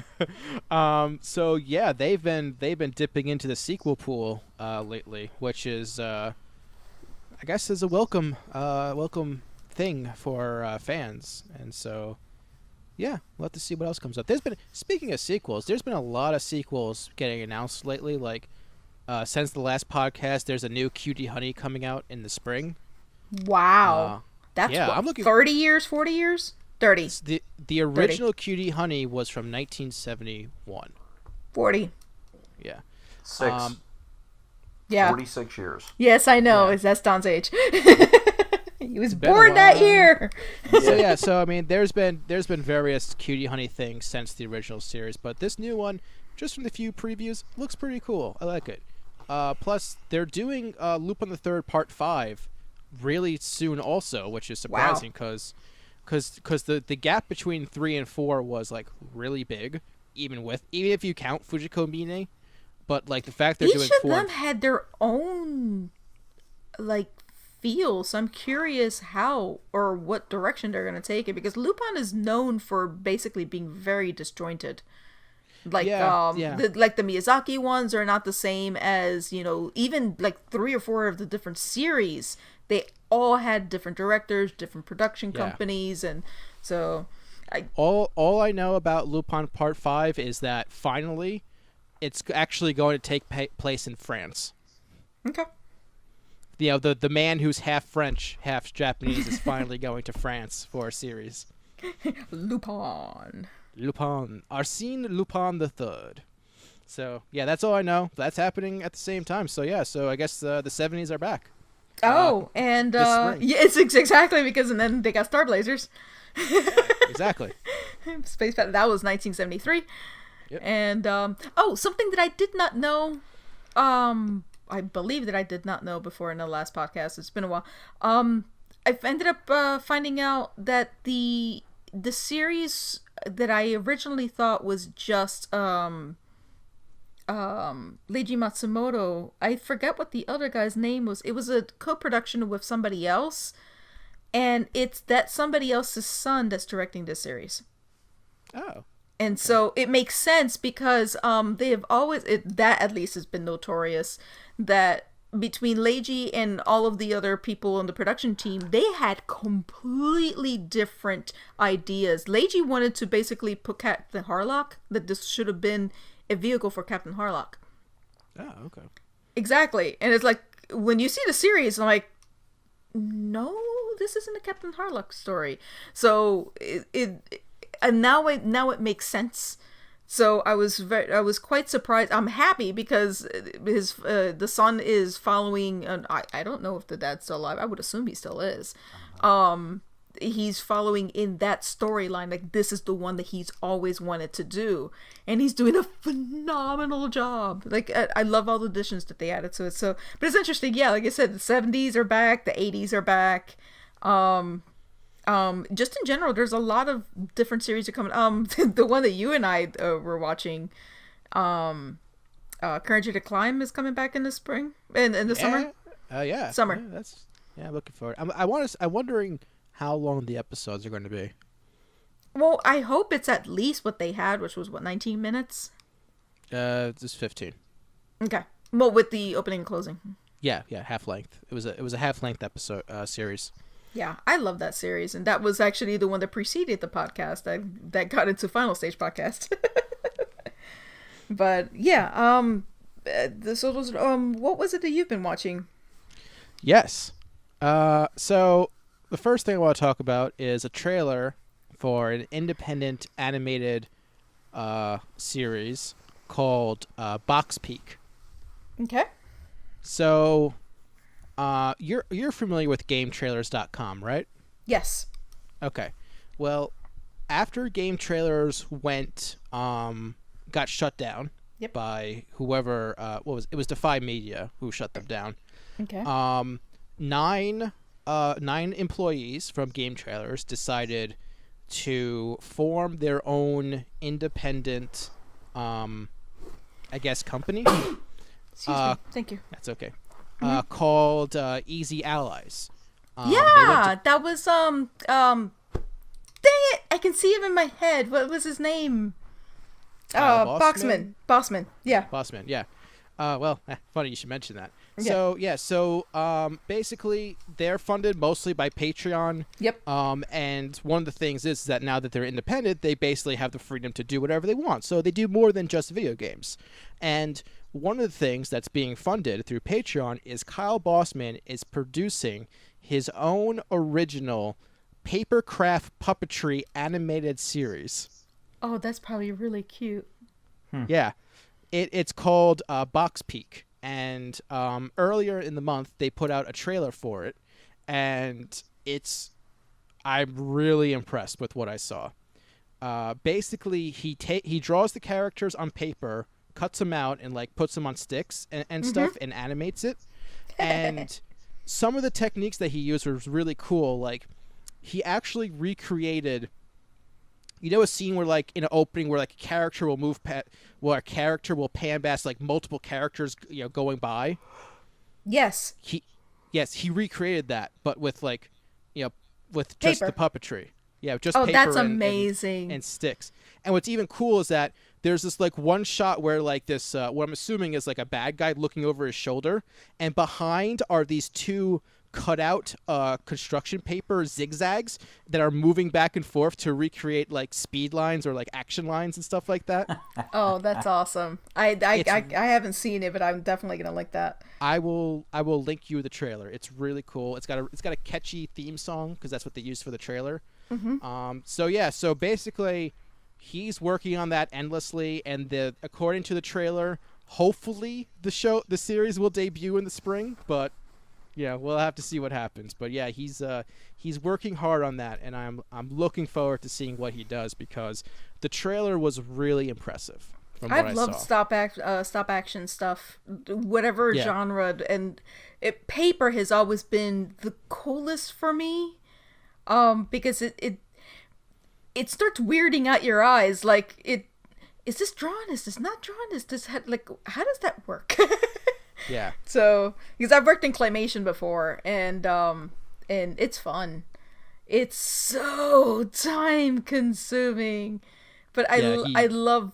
So yeah, they've been dipping into the sequel pool lately, which is I guess is a welcome thing for fans. And so yeah, we'll have to see what else comes up. Speaking of sequels, there's been a lot of sequels getting announced lately. Like, since the last podcast, there's a new Cutie Honey coming out in the spring. Wow. That's I'm looking 30 years, 40 years? 30. The original 30. Cutie Honey was from 1971. 40. Yeah. 46 years. Yes, I know. Yeah. That's Don's age. He was born that year. So I mean, there's been various Cutie Honey things since the original series, but this new one, just from the few previews, looks pretty cool. I like it. Plus, they're doing Lupin the Third Part 5 really soon, also, which is surprising because the gap between 3 and 4 was like really big, even if you count Fujiko Mine, but like the fact they're doing 4. Each of them had their own like feel, so I'm curious how or what direction they're going to take it, because Lupin is known for basically being very disjointed. Like the Miyazaki ones are not the same as, even like 3 or 4 of the different series. They all had different directors, different production companies, and so all I know about Lupin Part 5 is that finally it's actually going to take place in France. Okay. The man who's half French, half Japanese is finally going to France for a series. Lupin. Arsène Lupin the Third. So yeah, that's all I know. That's happening at the same time. So yeah, so I guess the 70s are back. And yeah, it's exactly because and then they got Starblazers. Exactly. Space Battle, that was 1973. Yep. And something that I did not know, I believe that I did not know before in the last podcast. It's been a while. I've ended up finding out that the series that I originally thought was just Leiji Matsumoto, I forget what the other guy's name was. It was a co-production with somebody else, and it's that somebody else's son that's directing this series. Oh. And so it makes sense because they have always, that at least has been notorious, that between Leiji and all of the other people on the production team, they had completely different ideas. Leiji wanted to basically put Captain Harlock, that this should have been a vehicle for Captain Harlock. Oh, okay. Exactly. And it's like, when you see the series, I'm like, no, this isn't a Captain Harlock story. So and now it makes sense. So I was quite surprised. I'm happy because the son is following. I don't know if the dad's still alive. I would assume he still is. He's following in that storyline. Like, this is the one that he's always wanted to do, and he's doing a phenomenal job. Like, I love all the additions that they added to it. So, but it's interesting. Yeah, like I said, the 70s are back. The 80s are back. Just in general, there's a lot of different series that are coming. The one that you and I were watching, Courage to Climb is coming back in the spring and in the summer. Yeah, summer. I'm looking forward. I'm wondering how long the episodes are going to be. Well, I hope it's at least what they had, which was 19 minutes. Just 15. Okay. Well, with the opening and closing. Yeah, half length. It was a half length episode series. Yeah, I love that series, and that was actually the one that preceded the podcast that got into Final Stage podcast. But yeah, so those, what was it that you've been watching? Yes. So the first thing I want to talk about is a trailer for an independent animated series called Box Peak. Okay. So you're familiar with GameTrailers.com, right? Yes. Okay. Well, after Game Trailers got shut down by whoever it was Defy Media who shut them down. Okay. 9 employees from Game Trailers decided to form their own independent I guess company. Excuse me. Thank you. That's okay. Called Easy Allies. That was dang it! I can see him in my head. What was his name? Bossman. Yeah. Bossman. Yeah. Well, funny you should mention that. Yeah. So basically they're funded mostly by Patreon. Yep. And one of the things is that now that they're independent, they basically have the freedom to do whatever they want. So they do more than just video games. And one of the things that's being funded through Patreon is Kyle Bossman is producing his own original Papercraft puppetry animated series. Oh, that's probably really cute. Yeah. It's called Box Peak. And earlier in the month, they put out a trailer for it. And I'm really impressed with what I saw. Basically, he draws the characters on paper, cuts them out, and like puts them on sticks and stuff, and animates it. And some of the techniques that he used was really cool. Like, he actually recreated, a scene where, like, in an opening where, like, a character will where a character will pan past, like, multiple characters, going by. Yes. He recreated that, but with, like, with just paper. the puppetry. Yeah, just paper. That's amazing. And sticks. And what's even cool is that there's this, like, one shot where, like, this, what I'm assuming is, like, a bad guy looking over his shoulder, and behind are these two cutout construction paper zigzags that are moving back and forth to recreate, like, speed lines or, like, action lines and stuff like that. Oh, that's awesome. I haven't seen it, but I'm definitely gonna like that. I will link you the trailer. It's really cool. It's got a catchy theme song because that's what they used for the trailer. So basically, he's working on that endlessly, and according to the trailer, hopefully the series will debut in the spring, but yeah, we'll have to see what happens. But yeah, he's working hard on that, and I'm looking forward to seeing what he does, because the trailer was really impressive. I've loved stop action stuff, whatever genre, and paper has always been the coolest for me, because it starts weirding out your eyes. Like, is this drawn? Is this not drawn? Is this like, how does that work? Yeah. So, because I've worked in claymation before, and it's fun. It's so time consuming, but I love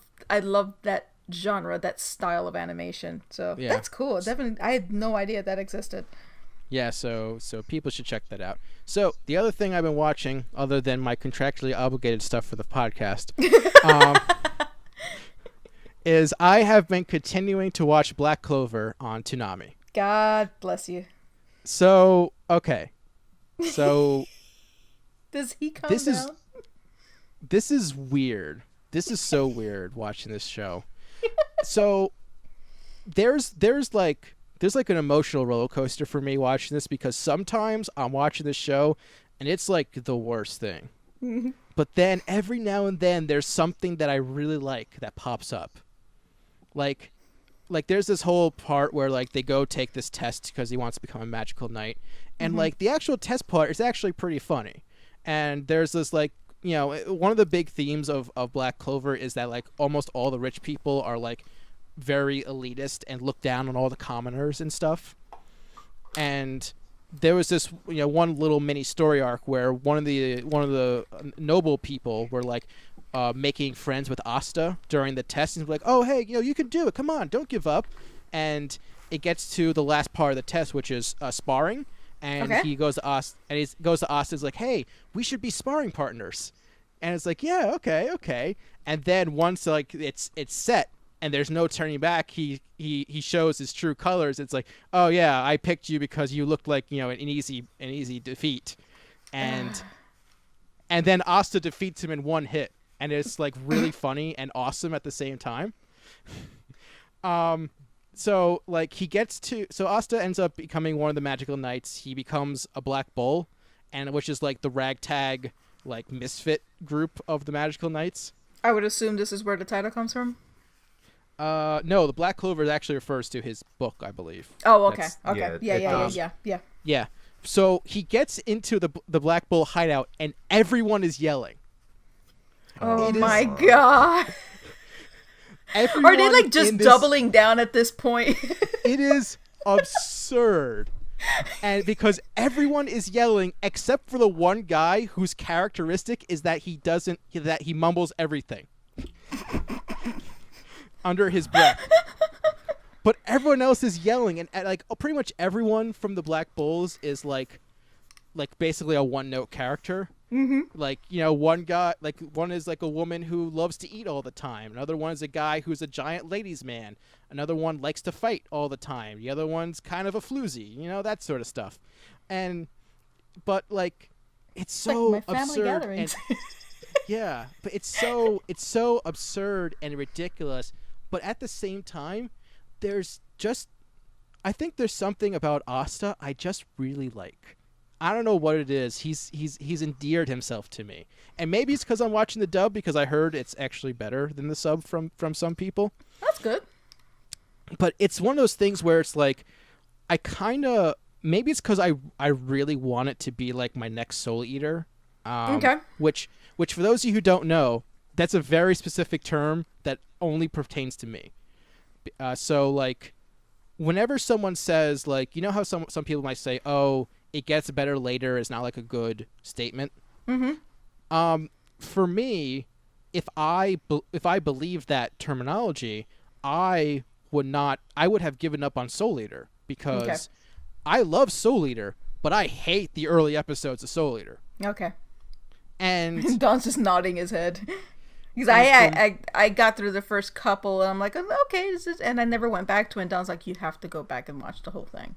that genre, that style of animation. So that's cool. Definitely, I had no idea that existed. Yeah, so people should check that out. So the other thing I've been watching, other than my contractually obligated stuff for the podcast, is I have been continuing to watch Black Clover on Toonami. God bless you. So, okay. So does he come down? This is weird. This is so weird watching this show. So there's like an emotional roller coaster for me watching this, because sometimes I'm watching this show and it's like the worst thing. Mm-hmm. But then every now and then there's something that I really like that pops up. Like there's this whole part where like they go take this test because he wants to become a magical knight, and like the actual test part is actually pretty funny. And there's this like, you know, one of the big themes of Black Clover is that like almost all the rich people are like very elitist and look down on all the commoners and stuff. And there was this, you know, one little mini story arc where one of the noble people were like making friends with Asta during the test, and like, oh hey, you know, you can do it, come on, don't give up. And it gets to the last part of the test, which is sparring. And he goes to Asta, and he goes to Asta, is like, hey, we should be sparring partners. And it's like, yeah, okay. And then once like it's set and there's no turning back, he shows his true colors. It's like, oh yeah, I picked you because you looked like, you know, an easy defeat. And then Asta defeats him in one hit, and it's like really funny and awesome at the same time. So like so Asta ends up becoming one of the magical knights. He becomes a black bull, and which is like the ragtag like misfit group of the magical knights. I would assume this is where the title comes from. No, the Black Clover actually refers to his book, I believe. Oh, okay. Yeah, Yeah. So he gets into the Black Bull hideout, and everyone is yelling. Oh my god. Are they like just doubling down at this point? It is absurd. And because everyone is yelling except for the one guy whose characteristic is that he mumbles everything under his breath. But everyone else is yelling, and like pretty much everyone from the Black Bulls is like basically a one-note character. Mm-hmm. Like, you know, one is like a woman who loves to eat all the time. Another one is a guy who's a giant ladies' man. Another one likes to fight all the time. The other one's kind of a floozy, you know, that sort of stuff. But like, it's so like my family absurd. Gatherings. Yeah, but it's so absurd and ridiculous. But at the same time, I think there's something about Asta I just really like. I don't know what it is. He's endeared himself to me, and maybe it's because I'm watching the dub, because I heard it's actually better than the sub from some people. That's good. But it's one of those things where it's like, maybe it's because I really want it to be like my next Soul Eater. Okay. Which for those of you who don't know, that's a very specific term that only pertains to me. So like, whenever someone says, like, you know how some people might say, oh, it gets better later is not like a good statement. Mm-hmm. For me, if I believed that terminology, I would have given up on Soul Eater, because I love Soul Eater, but I hate the early episodes of Soul Eater. Okay. And Don's just nodding his head. Because I got through the first couple, and I'm like, okay, and I never went back to it. And Don's like, you have to go back and watch the whole thing.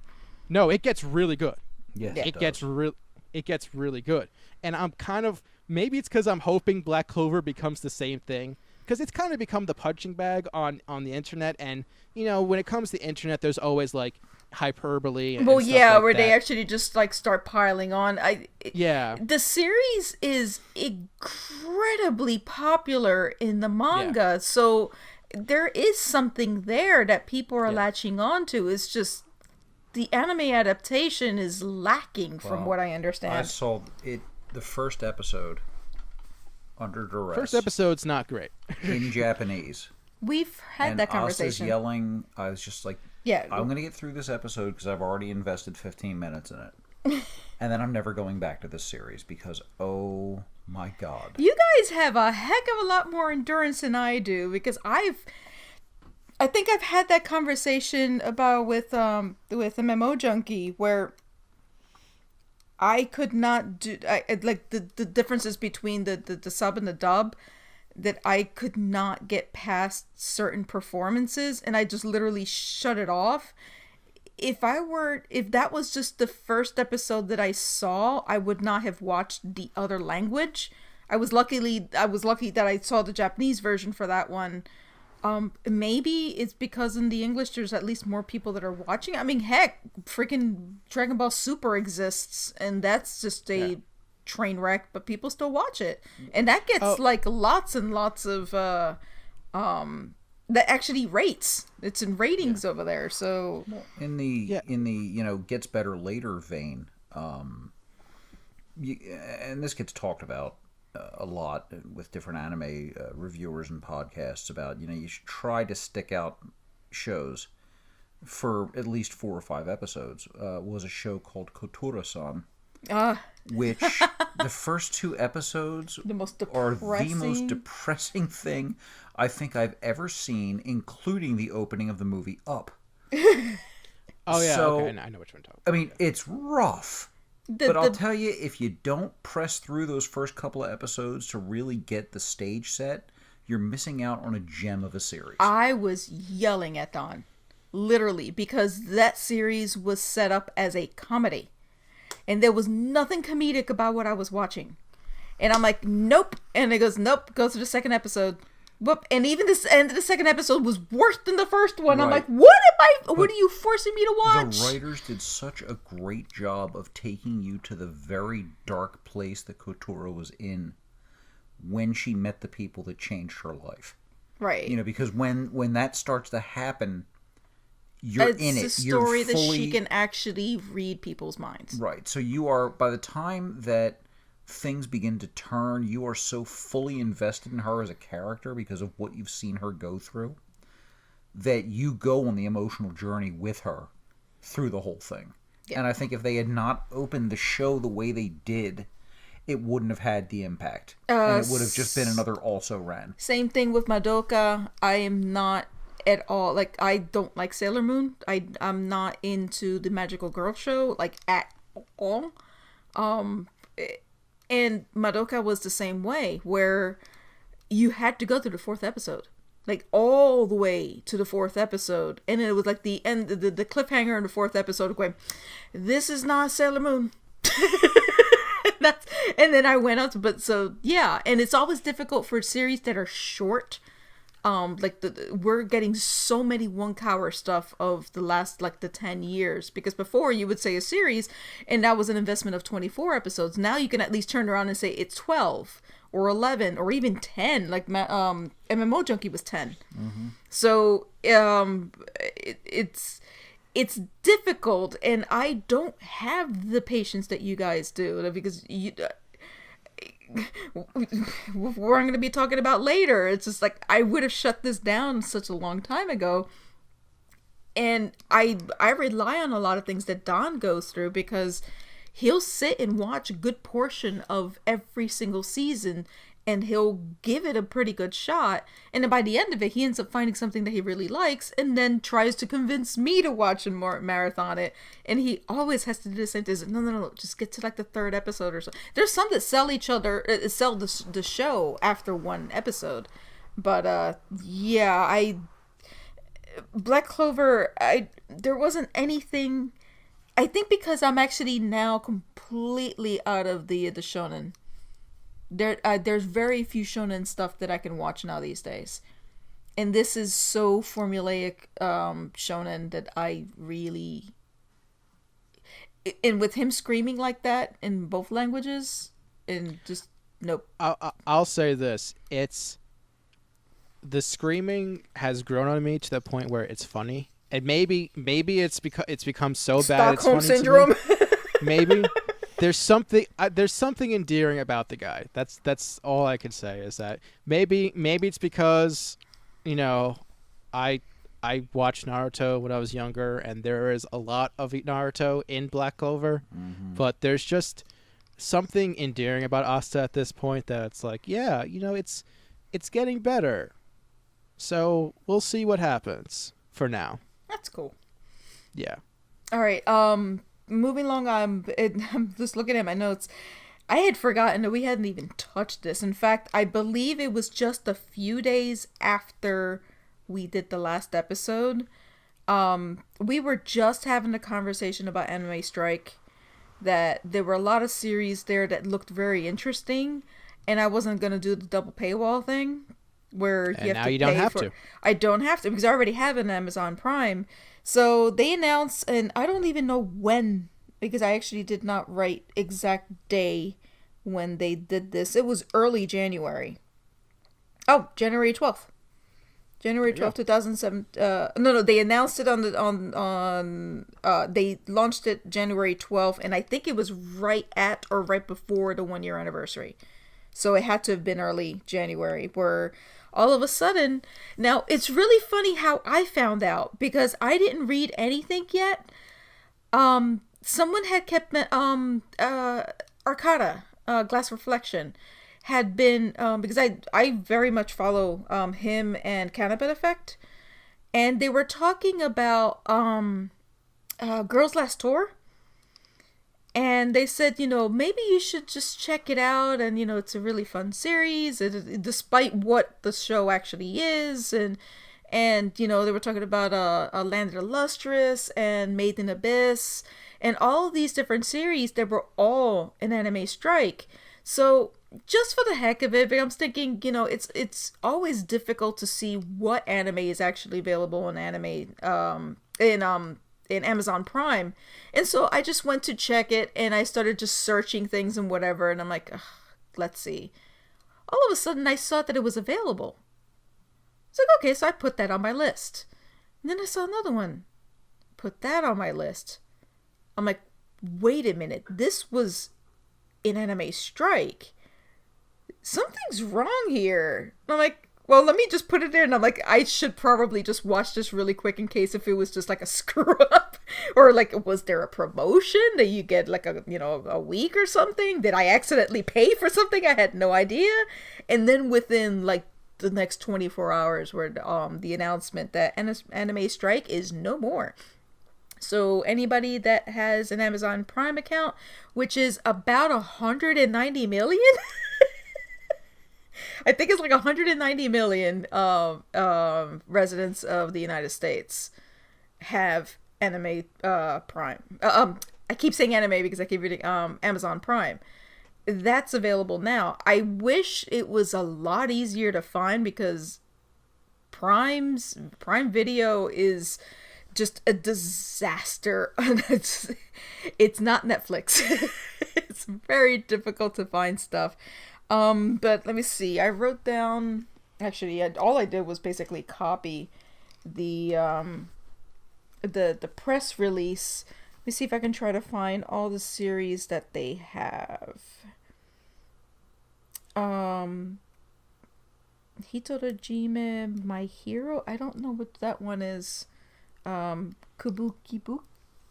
No, it gets really good. Yes, it gets it gets really good. And I'm kind of, maybe it's because I'm hoping Black Clover becomes the same thing, because it's kind of become the punching bag on the internet. And when it comes to the internet, there's always like hyperbole and well, stuff yeah, like where that. they actually just like start piling on. Yeah. The series is incredibly popular in the manga, so there is something there that people are latching on to. It's just the anime adaptation is lacking, from what I understand. I saw it, the first episode, under duress. First episode's not great. In Japanese. We've had that conversation. Us yelling. I was just like, yeah, I'm going to get through this episode because I've already invested 15 minutes in it. And then I'm never going back to this series because, oh my god. You guys have a heck of a lot more endurance than I do, because I think I've had that conversation about with MMO Junkie, where I could not do like the differences between the sub and the dub, that I could not get past certain performances, and I just literally shut it off. If that was just the first episode that I saw, I would not have watched the other language. I was lucky that I saw the Japanese version for that one. Maybe it's because in the English there's at least more people that are watching. I mean, heck, freaking Dragon Ball Super exists, and that's just a train wreck, but people still watch it, and that gets like lots and lots of that actually rates. It's in ratings over there. So in the gets better later vein, and this gets talked about a lot with different anime reviewers and podcasts about, you should try to stick out shows for at least 4 or 5 episodes. Was a show called Kotora-san, which the first 2 episodes are the most depressing thing I think I've ever seen, including the opening of the movie Up. Oh yeah, so, okay, I know which one to talk about. I mean, it's rough. But I'll tell you, if you don't press through those first couple of episodes to really get the stage set, you're missing out on a gem of a series. I was yelling at Don, literally, because that series was set up as a comedy, and there was nothing comedic about what I was watching. And I'm like, nope. And it goes, nope, go to the second episode. Whoop. And even this end of the second episode was worse than the first one. Right. I'm like, what are you forcing me to watch? The writers did such a great job of taking you to the very dark place that Kotora was in when she met the people that changed her life. Right. Because when that starts to happen, you're in it. It's a story that she can actually read people's minds. Right. So you are, by the time that things begin to turn, you are so fully invested in her as a character because of what you've seen her go through, that you go on the emotional journey with her through the whole thing. Yeah. And I think if they had not opened the show the way they did, it wouldn't have had the impact. And it would have just been another also-ran. Same thing with Madoka. I am not at all, like, I don't like Sailor Moon. I'm not into the magical girl show, like, at all. And Madoka was the same way, where you had to go through the 4th episode, like all the way to the 4th episode, and it was like the end, the cliffhanger in the 4th episode, going, "This is not Sailor Moon." And then I went on but so yeah, and it's always difficult for series that are short. Like we're getting so many one-hour stuff of the last, like, the 10 years, because before you would say a series and that was an investment of 24 episodes. Now you can at least turn around and say it's 12 or 11 or even 10, like MMO Junkie was 10. Mm-hmm. So it's difficult, and I don't have the patience that you guys do, because we're going to be talking about later. It's just like, I would have shut this down such a long time ago. And I rely on a lot of things that Don goes through, because he'll sit and watch a good portion of every single season, and he'll give it a pretty good shot. And then by the end of it, he ends up finding something that he really likes, and then tries to convince me to watch and marathon it. And he always has to do the same thing. No, just get to like the 3rd episode or so. There's some that sell the show after 1 episode. But yeah, Black Clover, there wasn't anything I think because I'm actually now completely out of the shonen. There's very few shonen stuff that I can watch now these days, and this is so formulaic shonen that I really. And with him screaming like that in both languages, and just nope. I'll say this: the screaming has grown on me to the point where it's funny, and maybe it's because it's become so bad. Stockholm it's funny syndrome. To me. Maybe. There's something endearing about the guy. That's all I can say is that maybe it's because, I watched Naruto when I was younger, and there is a lot of Naruto in Black Clover, but there's just something endearing about Asta at this point that it's like, yeah, it's getting better. So we'll see what happens for now. That's cool. Yeah. All right. Moving along, I'm just looking at my notes. I had forgotten that we hadn't even touched this. In fact, I believe it was just a few days after we did the last episode. We were just having a conversation about Anime Strike, that there were a lot of series there that looked very interesting, and I wasn't going to do the double paywall thing where you have to you don't pay have for. to. I don't have to because I already have an Amazon Prime. So they announced, and I don't even know when, because I actually did not write exact day when they did this. It was early January. Oh, January 12th. January 12th, 2007. No, they announced it they launched it January 12th, and I think it was right at or right before the 1-year anniversary. So it had to have been early January, where all of a sudden, now it's really funny how I found out, because I didn't read anything yet. Someone had kept Arcada, Glass Reflection, had been, because I very much follow him and Cannabis Effect, and they were talking about Girls Last Tour. And they said, maybe you should just check it out. And, it's a really fun series, despite what the show actually is. And they were talking about Land of the Lustrous and Made in Abyss and all these different series that were all an Anime Strike. So just for the heck of it, I'm thinking, it's always difficult to see what anime is actually available in in Amazon Prime. And so I just went to check it, and I started just searching things and whatever, and I'm like, let's see. All of a sudden I saw that it was available. It's like, okay, so I put that on my list. And then I saw another one. Put that on my list. I'm like, wait a minute, this was an Anime Strike. Something's wrong here. I'm like, well, let me just put it in. I'm like, I should probably just watch this really quick in case if it was just like a screw up, or like, was there a promotion that you get like a week or something? Did I accidentally pay for something? I had no idea. And then within like the next 24 hours were the announcement that Anime Strike is no more. So anybody that has an Amazon Prime account, which is about 190 million. I think it's like 190 million residents of the United States have Anime Prime. I keep saying anime because I keep reading Amazon Prime. That's available now. I wish it was a lot easier to find, because Prime Video is just a disaster. It's not Netflix. It's very difficult to find stuff. But let me see. I wrote down, actually, all I did was basically copy the press release. Let me see if I can try to find all the series that they have. Hitorajime, My Hero. I don't know what that one is. Kubukibu.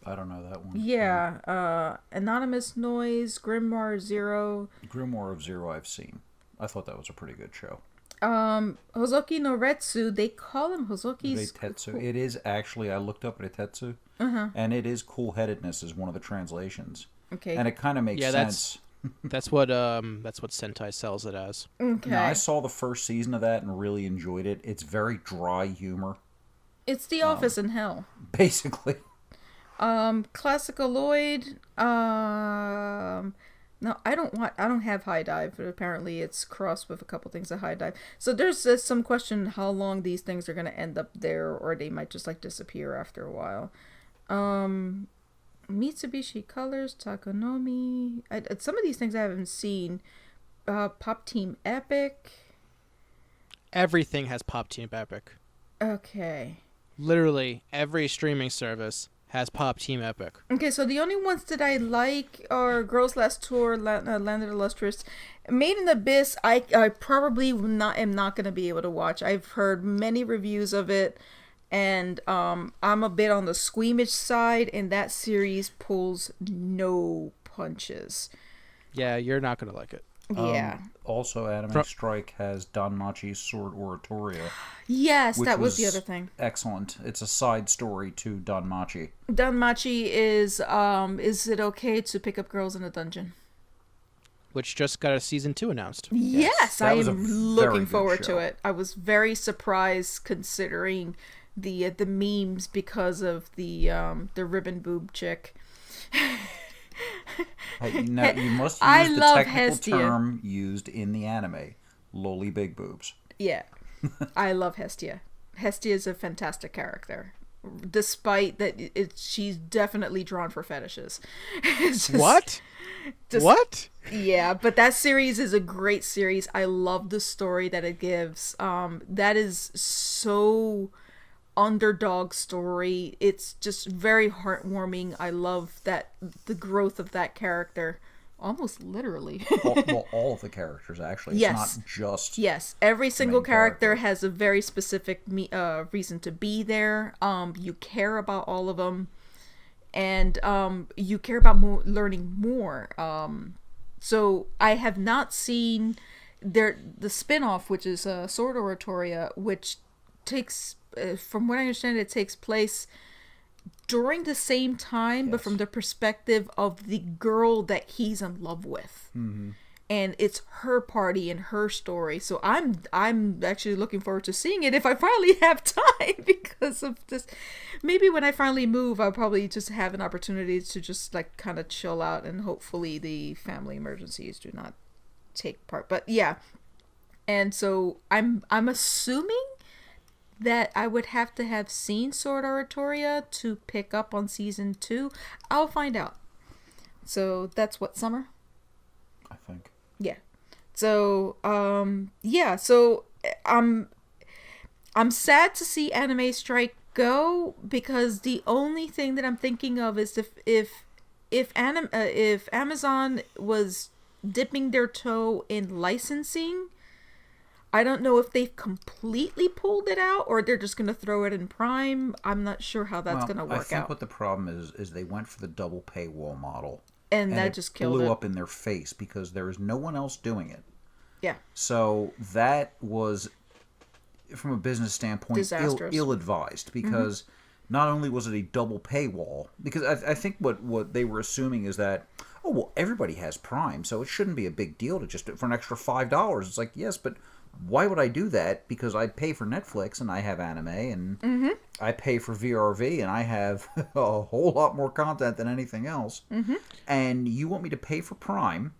I don't know that one. Yeah. Anonymous Noise, Grimoire Zero. Grimoire of Zero I've seen. I thought that was a pretty good show. Hozoki no Retsu. They call him Hozoki's. Reitetsu. Cool. It is actually, I looked up Reitetsu, and it is cool-headedness is one of the translations. Okay. And it kind of makes sense. That's what Sentai sells it as. Okay. Now, I saw the first season of that and really enjoyed it. It's very dry humor. It's The Office in hell. Basically. Classicaloid. No, I don't have High Dive, but apparently it's crossed with a couple things of High Dive. So there's some question how long these things are going to end up there, or they might just like disappear after a while. Mitsubishi Colors, Takonomi. Some of these things I haven't seen. Pop Team Epic. Everything has Pop Team Epic. Okay. Literally every streaming service has Pop Team Epic. Okay, so the only ones that I like are Girls Last Tour, Land of the Lustrous. Made in Abyss, I probably am not going to be able to watch. I've heard many reviews of it, and I'm a bit on the squeamish side, and that series pulls no punches. Yeah, you're not going to like it. Yeah. Also, Anime Strike has Danmachi's Sword Oratoria. Yes, that was the other thing. Excellent. It's a side story to Danmachi. Danmachi is it okay to pick up girls in a dungeon? Which just got a season 2 announced. Yes, I am looking forward show. to it. I was very surprised considering the memes because of the ribbon boob chick. You must use I the love technical Hestia. term used in the anime. Loli big boobs. Yeah, I love Hestia. Hestia is a fantastic character, despite that she's definitely drawn for fetishes. It's just- What? What? Yeah, but that series is a great series. I love the story that it gives. That is so underdog story. It's just very heartwarming. I love that the growth of that character, almost literally. all of the characters, actually. It's Yes. not just... Yes, every single main character character. has a very specific reason to be there. You care about all of them, and you care about learning more. So I have not seen the spin-off, which is Sword Oratoria, which takes, from what I understand, it takes place during the same time, but from the perspective of the girl that he's in love with. Mm-hmm. And it's her party and her story. So I'm actually looking forward to seeing it if I finally have time, because of this. Maybe when I finally move, I'll probably just have an opportunity to just like kind of chill out, and hopefully the family emergencies do not take part. But yeah. And so I'm assuming that I would have to have seen Sword Oratoria to pick up on season 2. I'll find out. So that's what, summer? I think. Yeah. So, yeah, so I'm sad to see Anime Strike go, because the only thing that I'm thinking of is if Amazon was dipping their toe in licensing, I don't know if they've completely pulled it out or they're just going to throw it in Prime. I'm not sure how that's going to work I think out. what the problem is they went for the double paywall model. And that it just killed blew it. up in their face because there is no one else doing it. Yeah. So that was, from a business standpoint, Disastrous. ill-advised, because not only was it a double paywall, because I think what they were assuming is that, oh, well, everybody has Prime, so it shouldn't be a big deal to just do it for an extra $5. It's like, yes, but why would I do that? Because I pay for Netflix and I have anime, and I pay for VRV and I have a whole lot more content than anything else. And you want me to pay for Prime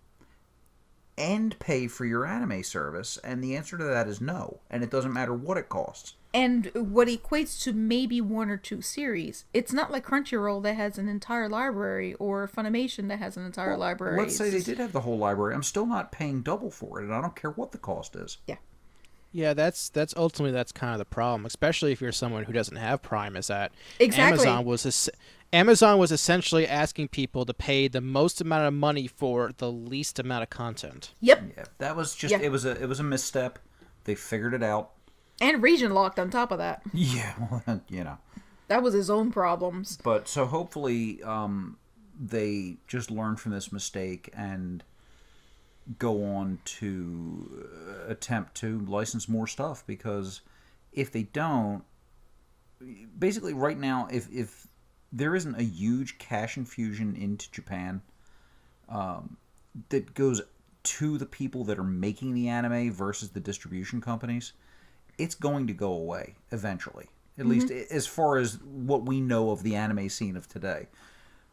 and pay for your anime service? And the answer to that is no. And it doesn't matter what it costs. And what equates to maybe 1 or 2 series. It's not like Crunchyroll that has an entire library, or Funimation that has an entire library. Let's say they did have the whole library. I'm still not paying double for it, and I don't care what the cost is. Yeah. Yeah, that's ultimately that's kind of the problem, especially if you're someone who doesn't have Prime. Is that Exactly. Amazon was essentially asking people to pay the most amount of money for the least amount of content. Yep. Yeah, that was just it was a misstep. They figured it out. And region locked on top of that. Yeah, well, you know. That was his own problems. But so hopefully they just learn from this mistake and go on to attempt to license more stuff, because if they don't, basically right now, if there isn't a huge cash infusion into Japan that goes to the people that are making the anime versus the distribution companies, it's going to go away eventually. at least as far as what we know of the anime scene of today.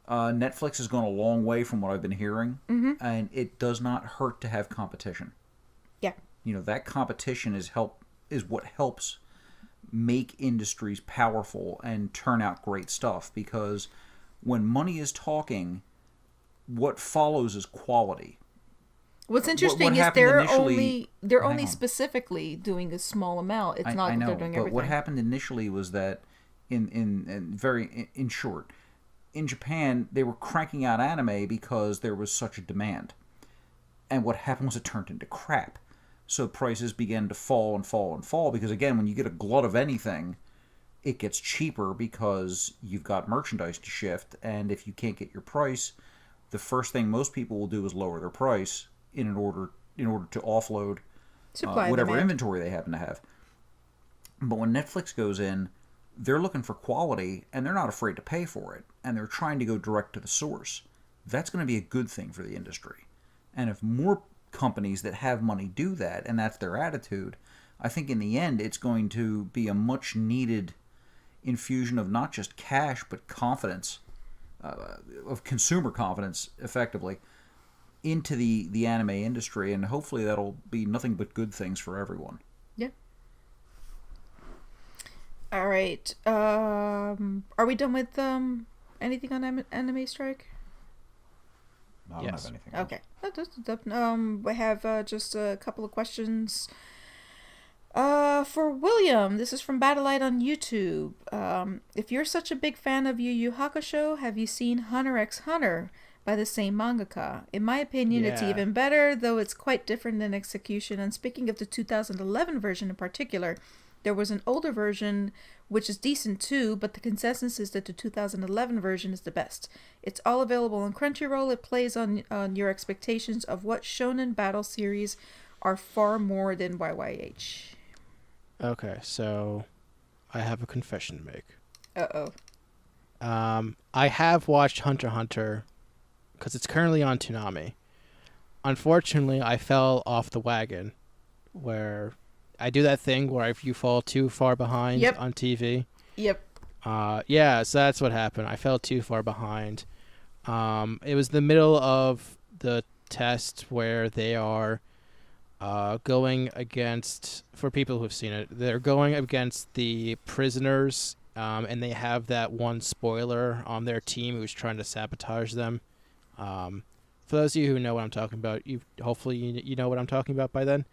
Netflix has gone a long way from what I've been hearing, and it does not hurt to have competition. Yeah. That competition is what helps make industries powerful and turn out great stuff, because when money is talking, what follows is quality. What's interesting is they're only specifically doing a small amount. It's not that they're doing everything. But what happened initially was that, in short, in Japan they were cranking out anime because there was such a demand, and what happened was it turned into crap. So prices began to fall and fall and fall, because again, when you get a glut of anything, it gets cheaper because you've got merchandise to shift, and if you can't get your price, the first thing most people will do is lower their price in order to offload whatever inventory they happen to have. But when Netflix goes in, they're looking for quality, and they're not afraid to pay for it, and they're trying to go direct to the source. That's going to be a good thing for the industry. And if more companies that have money do that, and that's their attitude, I think in the end it's going to be a much needed infusion of not just cash, but confidence, of consumer confidence, effectively, into the anime industry, and hopefully that'll be nothing but good things for everyone. Yeah. All right. Are we done with anything on Anime Strike? No, I don't have anything. Okay. We have just a couple of questions. For William, this is from Badalight on YouTube. If you're such a big fan of Yu Yu Hakusho, have you seen Hunter x Hunter by the same mangaka? In my opinion, it's even better, though it's quite different in execution. And speaking of the 2011 version in particular, there was an older version which is decent too, but the consensus is that the 2011 version is the best. It's all available on Crunchyroll. It plays on your expectations of what shonen battle series are far more than YYH. Okay, so I have a confession to make. Uh-oh. I have watched Hunter x Hunter because it's currently on Toonami. Unfortunately, I fell off the wagon where I do that thing where if you fall too far behind on TV. Yep. Yeah, so that's what happened. I fell too far behind. It was the middle of the test where they are going against, for people who have seen it, they're going against the prisoners, and they have that one spoiler on their team who's trying to sabotage them. For those of you who know what I'm talking about, hopefully you know what I'm talking about by then.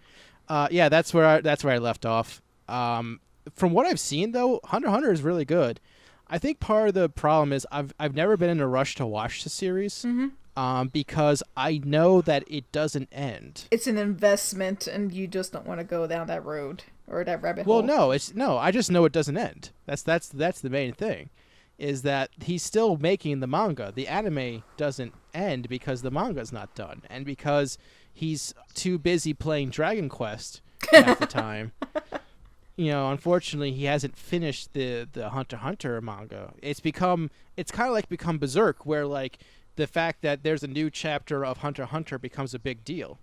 Yeah, that's where I left off. From what I've seen, though, Hunter x Hunter is really good. I think part of the problem is I've never been in a rush to watch the series, because I know that it doesn't end. It's an investment, and you just don't want to go down that road or that rabbit hole. Well, no, I just know it doesn't end. That's the main thing, is that he's still making the manga. The anime doesn't end because the manga's not done, and because he's too busy playing Dragon Quest half the time. Unfortunately, he hasn't finished the Hunter x Hunter manga. It's kind of like become Berserk, where like the fact that there's a new chapter of Hunter x Hunter becomes a big deal.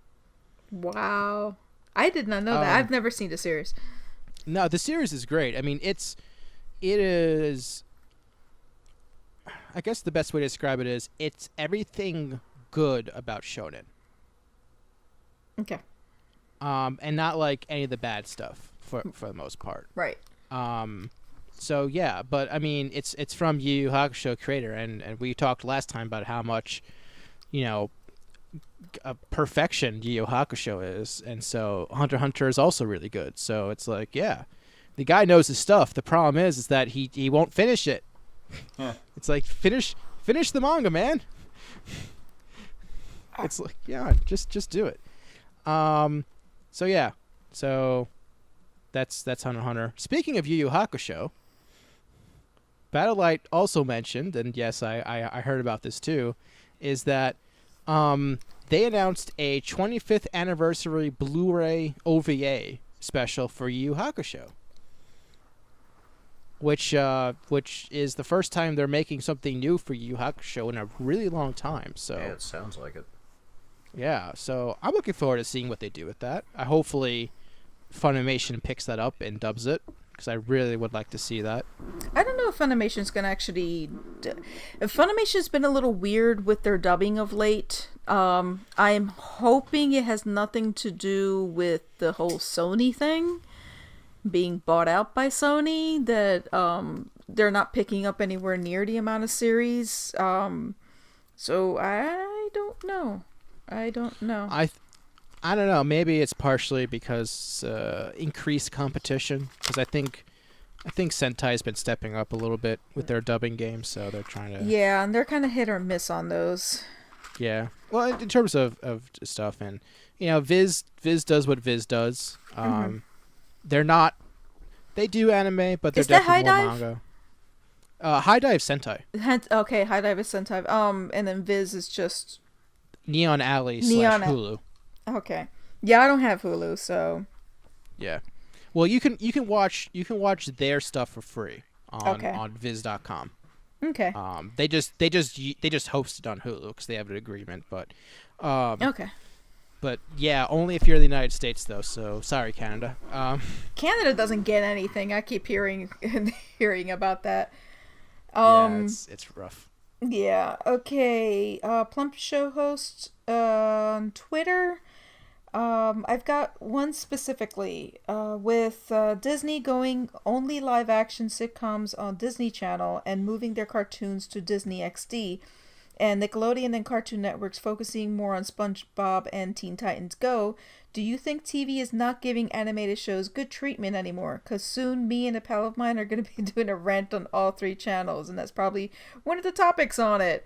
Wow, I did not know that. I've never seen the series. No, the series is great. I mean, it is. I guess the best way to describe it is it's everything good about shonen. Okay. And not like any of the bad stuff for the most part. Right. So yeah, but I mean, it's from Yu Yu Hakusho creator, and we talked last time about how much, perfection Yu Yu Hakusho is, and so Hunter x Hunter is also really good. So it's like, yeah, the guy knows his stuff. The problem is that he won't finish it. It's like finish the manga, man. It's like, yeah, just do it. So yeah, so that's Hunter x Hunter. Speaking of Yu Yu Hakusho, Badalight also mentioned, and yes, I heard about this too, is that they announced a 25th anniversary Blu-ray OVA special for Yu Yu Hakusho, which is the first time they're making something new for Yu Yu Hakusho in a really long time. So yeah, it sounds like it. Yeah, so I'm looking forward to seeing what they do with that. Hopefully Funimation picks that up and dubs it, because I really would like to see that. I don't know if Funimation's gonna actually. Funimation's been a little weird with their dubbing of late. I'm hoping it has nothing to do with the whole Sony thing being bought out by Sony. That they're not picking up anywhere near the amount of series. So I don't know. I don't know. Maybe it's partially because increased competition. Because I think Sentai's been stepping up a little bit with their dubbing games, so they're trying to. Yeah, and they're kind of hit or miss on those. Yeah. Well, in terms of stuff, and Viz does what Viz does. They're not. They do anime, but they're definitely more manga. High Dive Sentai. Okay, High Dive is Sentai. And then Viz is just Neon Alley / Hulu. Okay. Yeah, I don't have Hulu, so. Yeah. Well, you can watch their stuff for free on Viz.com. Okay. They just host it on Hulu because they have an agreement, but. Okay. But yeah, only if you're in the United States, though. So sorry, Canada. Canada doesn't get anything. I keep hearing about that. Yeah, it's rough. Yeah. Okay. PlumpShowHost on Twitter. I've got one specifically with Disney going only live action sitcoms on Disney Channel and moving their cartoons to Disney XD, and Nickelodeon and Cartoon Networks focusing more on SpongeBob and Teen Titans Go. Do you think TV is not giving animated shows good treatment anymore? Because soon me and a pal of mine are going to be doing a rant on all 3 channels, and that's probably one of the topics on it.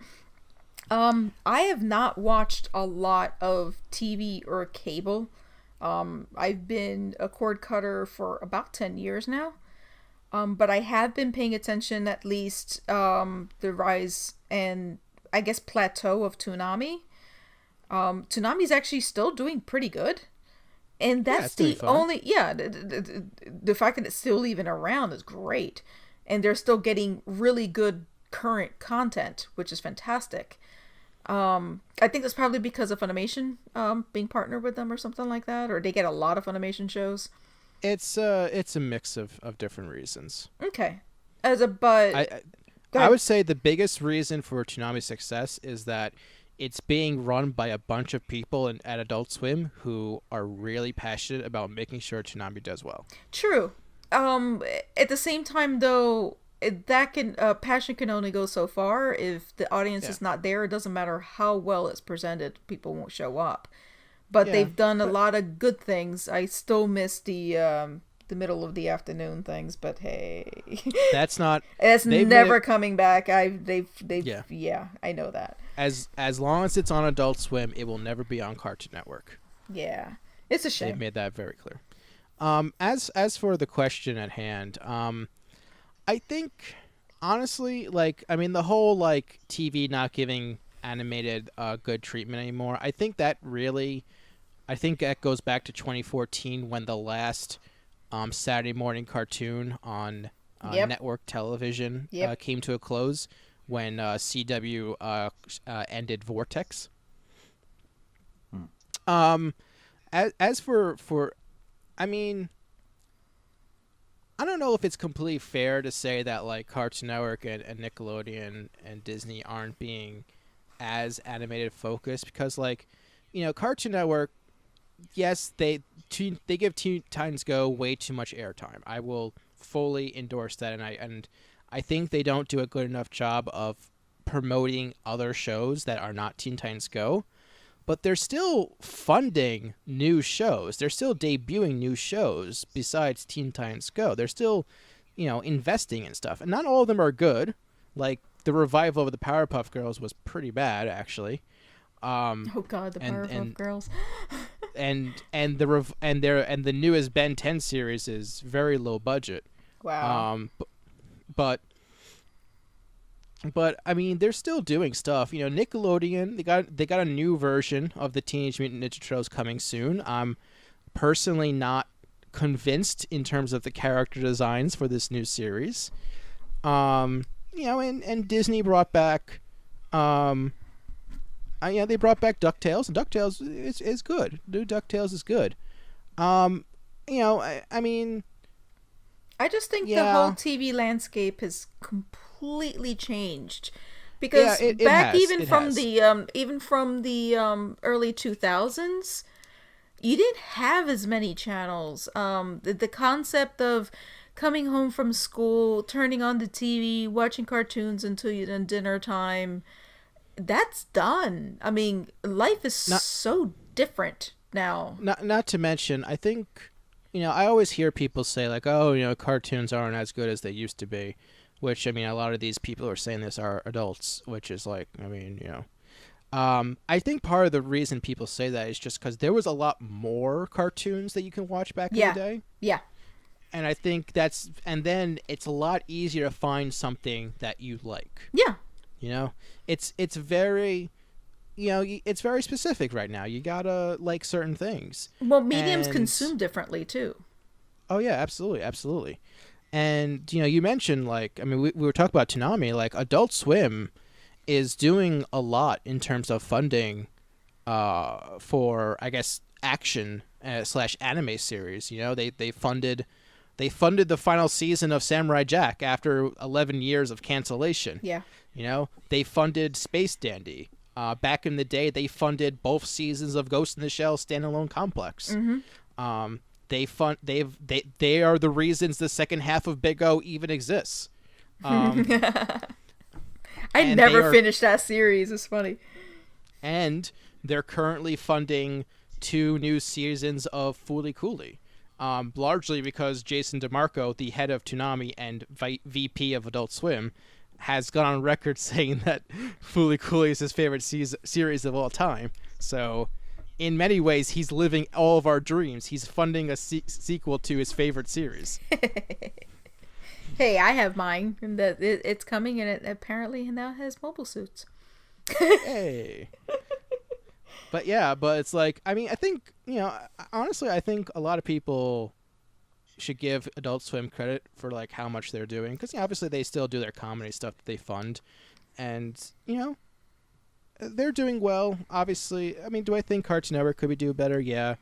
I have not watched a lot of TV or cable. I've been a cord cutter for about 10 years now. But I have been paying attention at least the rise and I guess plateau of Toonami. Toonami's actually still doing pretty good. And that's the only, the fact that it's still even around is great. And they're still getting really good current content, which is fantastic. I think that's probably because of Funimation being partnered with them or something like that, or they get a lot of Funimation shows. It's a mix of different reasons. Okay. I would say the biggest reason for Toonami's success is that it's being run by a bunch of people at Adult Swim who are really passionate about making sure Toonami does well. True. At the same time, though, passion can only go so far. If the audience is not there, it doesn't matter how well it's presented, people won't show up. But they've done a lot of good things. I still miss the middle of the afternoon things, but hey, that's not. It's never coming back. I know that. As long as it's on Adult Swim, it will never be on Cartoon Network. Yeah, it's a shame. They've made that very clear. As for the question at hand, I think honestly, the whole TV not giving animated good treatment anymore. I think that goes back to 2014 when the last Saturday morning cartoon on network television came to a close when CW ended Vortex. As for I mean, I don't know if it's completely fair to say that Cartoon Network and Nickelodeon and Disney aren't being as animated focused, because Cartoon Network, yes, they give Teen Titans Go way too much airtime. I will fully endorse that, and I think they don't do a good enough job of promoting other shows that are not Teen Titans Go. But they're still funding new shows. They're still debuting new shows besides Teen Titans Go. They're still, investing in stuff. And not all of them are good. The revival of the Powerpuff Girls was pretty bad, actually. Oh God, the Powerpuff Girls. and the newest Ben 10 series is very low budget. Wow. But I mean, they're still doing stuff. Nickelodeon, they got a new version of the Teenage Mutant Ninja Turtles coming soon. I'm personally not convinced in terms of the character designs for this new series. And Disney brought back they brought back DuckTales, and DuckTales is good. New DuckTales is good. I mean, I just think the Yeah. whole TV landscape has completely changed. Because it back has. even It from has. the early 2000s, you didn't have as many channels. The concept of coming home from school, turning on the TV, watching cartoons until you're done dinner time, that's done. I mean, life is so different now. Not to mention, I think, I always hear people say like, oh, cartoons aren't as good as they used to be, which, I mean, a lot of these people who are saying this are adults, which is like, I mean, I think part of the reason people say that is just because there was a lot more cartoons that you can watch back in the day. Yeah. And I think and then it's a lot easier to find something that you like. Yeah. It's very, it's very specific right now. You gotta like certain things. Well, mediums consume differently too. Oh yeah, absolutely, absolutely. And you mentioned like, I mean, we were talking about Toonami. Like Adult Swim is doing a lot in terms of funding, for I guess action / anime series. They funded the final season of Samurai Jack after 11 years of cancellation. Yeah. They funded Space Dandy. Back in the day, they funded both seasons of Ghost in the Shell standalone complex. Mm-hmm. They are the reasons the second half of Big O even exists. I never finished that series. It's funny. And they're currently funding 2 new seasons of Fooly Cooly. Largely because Jason DeMarco, the head of Toonami and VP of Adult Swim, has gone on record saying that Fooly Cooly is his favorite series of all time. So, in many ways, he's living all of our dreams. He's funding a sequel to his favorite series. Hey, I have mine. And it's coming, and it apparently now has mobile suits. Hey. But it's like, I mean, I think, honestly, I think a lot of people should give Adult Swim credit for like how much they're doing, because obviously they still do their comedy stuff that they fund, and they're doing well. Obviously, I mean, do I think Cartoon Network could be doing better? Yeah.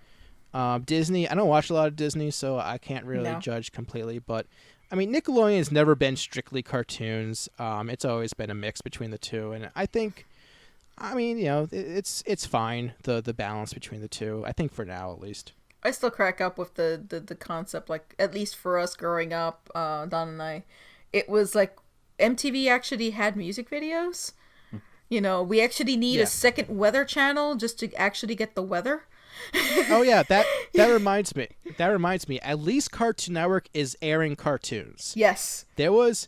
Disney, I don't watch a lot of Disney, so I can't really judge completely, but I mean, Nickelodeon's never been strictly cartoons. It's always been a mix between the two, and I think, I mean, it's fine, the balance between the two, I think, for now at least. I still crack up with the concept, like, at least for us growing up, Don and I, it was like MTV actually had music videos. We actually need a second weather channel just to actually get the weather. Oh yeah, that reminds me. At least Cartoon Network is airing cartoons. Yes. There was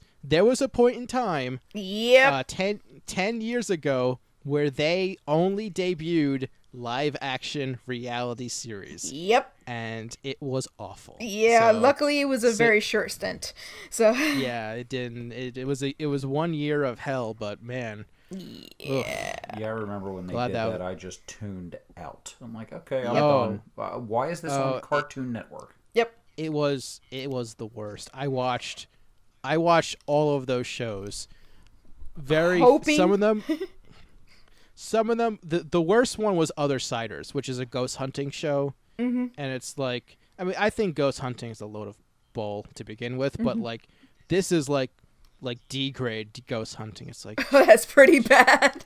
a point in time, 10 years ago, where they only debuted live action reality series. Yep. And it was awful. Yeah, luckily it was a very short stint. So yeah, it didn't. It was 1 year of hell, but man. Yeah. Yeah, I remember when they did that. I just tuned out. I'm like, okay, I'm done. Why is this on Cartoon Network? Yep. It was the worst. I watched all of those shows. Some of them. The worst one was Othersiders, which is a ghost hunting show. Mm-hmm. And it's like, I mean, I think ghost hunting is a load of bull to begin with, but like, this is like D-grade ghost hunting. It's like that's pretty bad.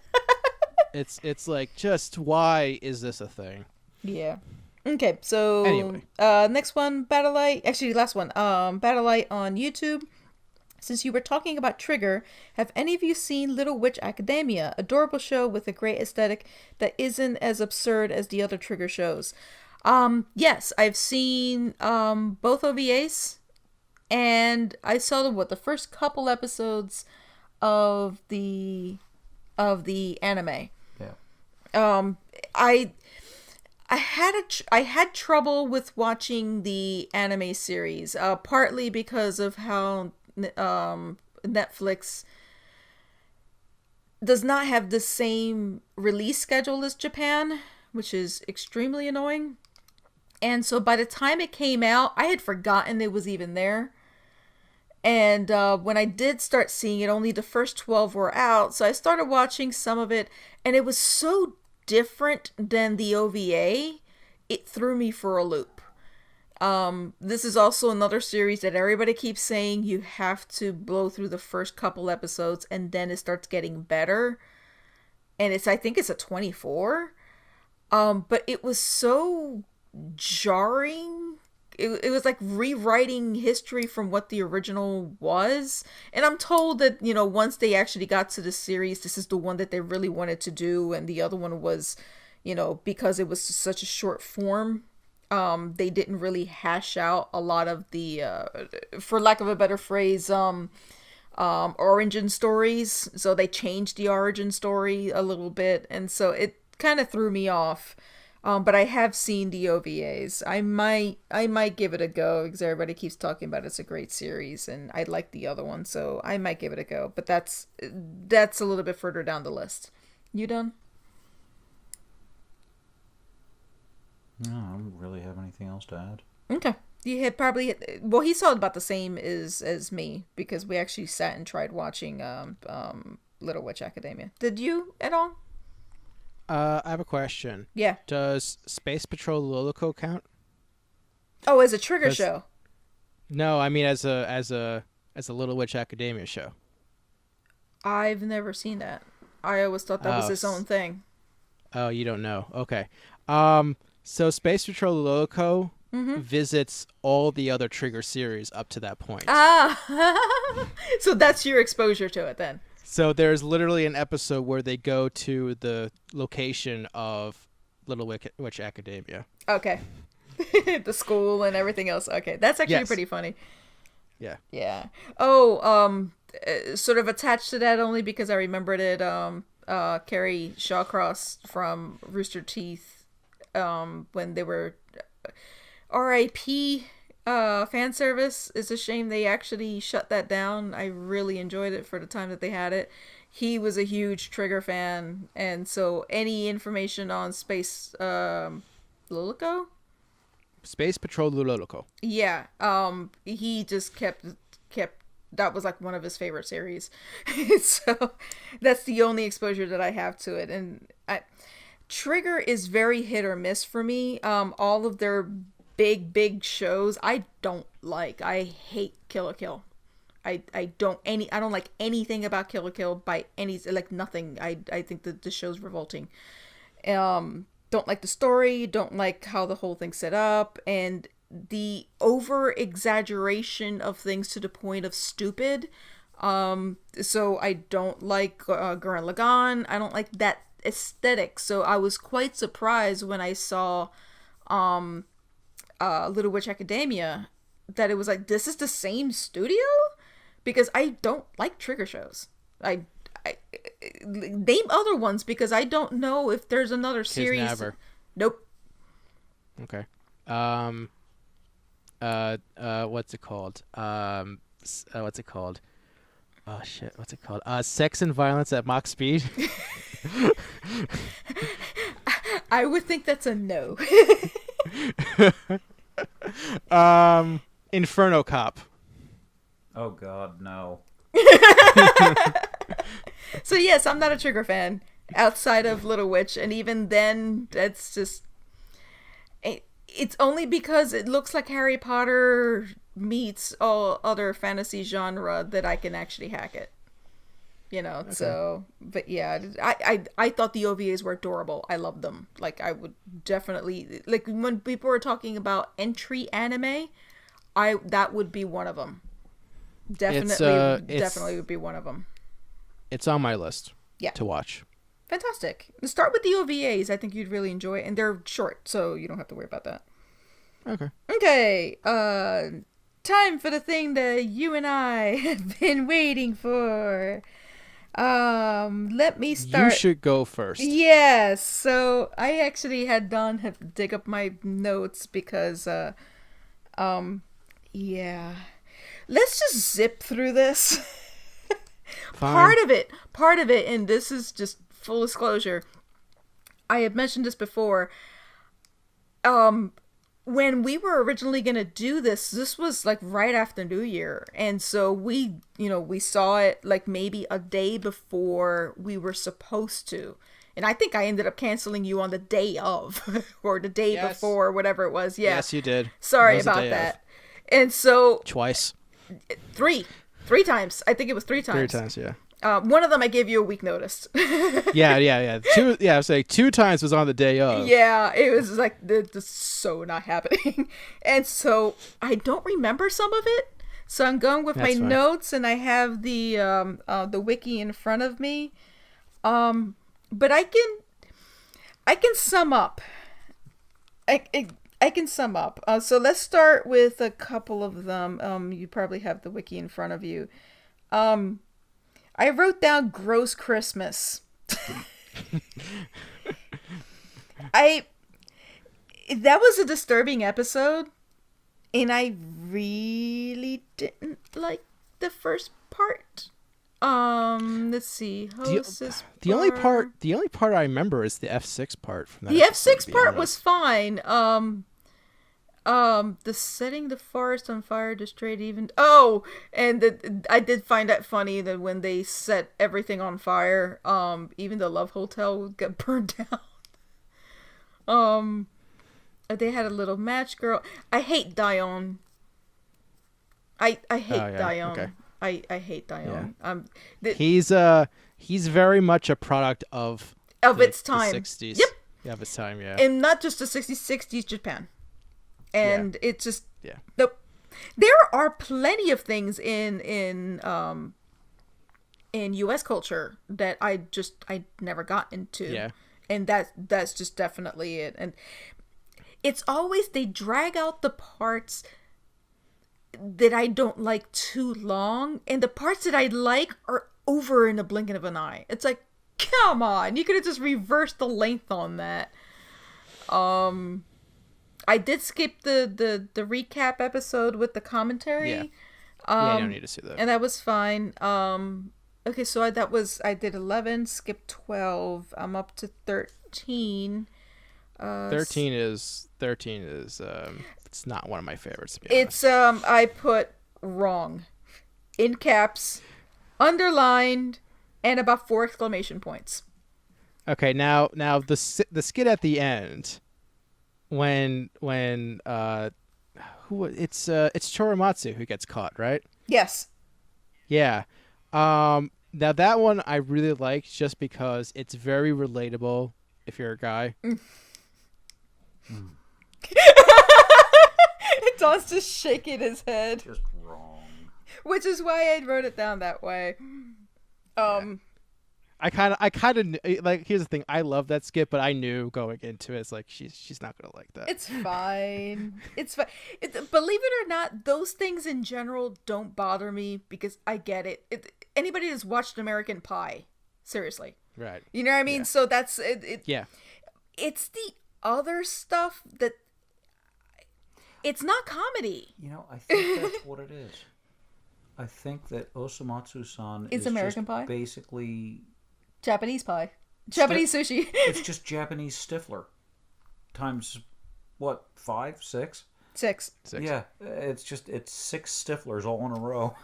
it's like, just why is this a thing? Yeah. Okay, so anyway, next one, Badalight. Actually, last one, Badalight on YouTube. Since you were talking about Trigger, have any of you seen Little Witch Academia? Adorable show with a great aesthetic that isn't as absurd as the other Trigger shows. Yes, I've seen both OVAs, and I saw the first couple episodes of the anime. Yeah. I had trouble with watching the anime series, partly because of how Netflix does not have the same release schedule as Japan, which is extremely annoying. And so by the time it came out, I had forgotten it was even there. And when I did start seeing it, only the first 12 were out. So I started watching some of it, and it was so different than the OVA, it threw me for a loop. This is also another series that everybody keeps saying you have to blow through the first couple episodes and then it starts getting better. And I think it's a 24. But it was so jarring. It was like rewriting history from what the original was. And I'm told that, once they actually got to the series, this is the one that they really wanted to do. And the other one was, because it was such a short form, they didn't really hash out a lot of the, for lack of a better phrase, origin stories. So they changed the origin story a little bit. And so it kind of threw me off. But I have seen the OVAs. I might give it a go because everybody keeps talking about it's a great series, and I like the other one, so I might give it a go. But that's a little bit further down the list. You done? No, I don't really have anything else to add. Okay. You had probably he saw about the same as me because we actually sat and tried watching Little Witch Academia. Did you at all? I have a question. Yeah. Does Space Patrol Lolico count? Oh, as a trigger show? No, I mean as a Little Witch Academia show. I've never seen that. I always thought that was its own thing. Oh, you don't know. Okay. So Space Patrol Lolico visits all the other Trigger series up to that point. Ah. So that's your exposure to it then. So there's literally an episode where they go to the location of Little Witch Academia. Okay. The school and everything else. Okay. That's actually pretty funny. Yeah. Yeah. Oh, sort of attached to that only because I remembered it, Carrie Shawcross from Rooster Teeth, when they were R.I.P. Fan service. It's a shame they actually shut that down. I really enjoyed it for the time that they had it. He was a huge Trigger fan, and so any information on Space Lolico? Space Patrol Lolico. Yeah. He just kept that was like one of his favorite series. So that's the only exposure that I have to it. And Trigger is very hit or miss for me. All of their big shows I don't like. I hate Kill la Kill. I don't like anything about Kill la Kill by any, like, nothing. I think that the show's revolting. Don't like the story, don't like how the whole thing's set up, and the over exaggeration of things to the point of stupid. So I don't like Gurren Lagann. I don't like that aesthetic. So I was quite surprised when I saw Little Witch Academia that it was like, this is the same studio, because I don't like Trigger shows. I name other ones because I don't know if there's another series. Kiznabber. Nope. Okay. What's it called? What's it called? Oh shit, what's it called? Sex and Violence at Mach Speed. I would think that's a no. Inferno Cop. Oh god, no. So yes, I'm not a Trigger fan outside of Little Witch, and even then, that's just... It's only because it looks like Harry Potter meets all other fantasy genre that I can actually hack it. Okay. So... But yeah, I thought the OVAs were adorable. I loved them. Like, I would definitely... Like, when people were talking about entry anime, that would be one of them. Definitely would be one of them. It's on my list. Yeah. To watch. Fantastic. Start with the OVAs. I think you'd really enjoy it, and they're short, so you don't have to worry about that. Okay. Okay. Time for the thing that you and I have been waiting for. Let me start. You should go first. Yes. So I actually had Don have to dig up my notes because, yeah. Let's just zip through this. Fine. Part of it, and this is just full disclosure, I had mentioned this before. When we were originally going to do this was like right after New Year. And so we saw it like maybe a day before we were supposed to. And I think I ended up canceling you on the day of, or the day Yes. before, whatever it was. Yeah. Yes, you did. Sorry That was the about day that. of. And so Twice. three times. I think it was 3 times. 3 times, yeah. One of them I gave you a week notice. Yeah. I was saying 2 times was on the day of. Yeah, it was like this is so not happening. And so I don't remember some of it. So I'm going with That's my fine. notes, and I have the wiki in front of me. But I can sum up. I can sum up. So let's start with a couple of them. You probably have the wiki in front of you. I wrote down Gross Christmas. That was a disturbing episode, and I really didn't like the first part. Let's see. The only part I remember is the F6 part from that. The episode, F6 to be part honest. was fine. The setting the forest on fire destroyed even. Oh, and I did find that funny that when they set everything on fire, even the Love Hotel got burned down. They had a little match girl. I hate Dion. I hate Dion. Okay. I hate Dion. He's very much a product of its time. The 60s. Yep. Yeah, of its time. Yeah. And not just the 60s, 60s Japan. And it's just Yeah. nope. There are plenty of things in US culture that I never got into. Yeah. And that's just definitely it. And it's always they drag out the parts that I don't like too long, and the parts that I like are over in a blinking of an eye. It's like, come on, you could have just reversed the length on that. I did skip the recap episode with the commentary. Yeah. Yeah, you don't need to see that. And that was fine. Okay, so I did 11, skipped 12. I'm up to 13. 13 is it's not one of my favorites, to be honest. It's I put wrong in caps, underlined, and about 4 exclamation points. Okay, now the skit at the end when it's Choromatsu who gets caught, right? Yes. Yeah. Now that one I really liked just because it's very relatable if you're a guy. Don's just shaking his head, Just wrong. which is why I wrote it down that way. I kind of like. Here's the thing. I love that skit, but I knew going into it, it's like she's not gonna like that. It's fine. It's fine. Believe it or not, those things in general don't bother me because I get it. Anybody that's watched American Pie, seriously, Right. you know what I mean? Yeah. So that's it. Yeah. It's the other stuff that it's not comedy. You know, I think that's what it is. I think that Osomatsu-San It's is American just Pie? basically Japanese pie, Japanese sushi. it's just Japanese Stifler times what 5, 6? 6. 6. Yeah, it's 6 Stiflers all in a row.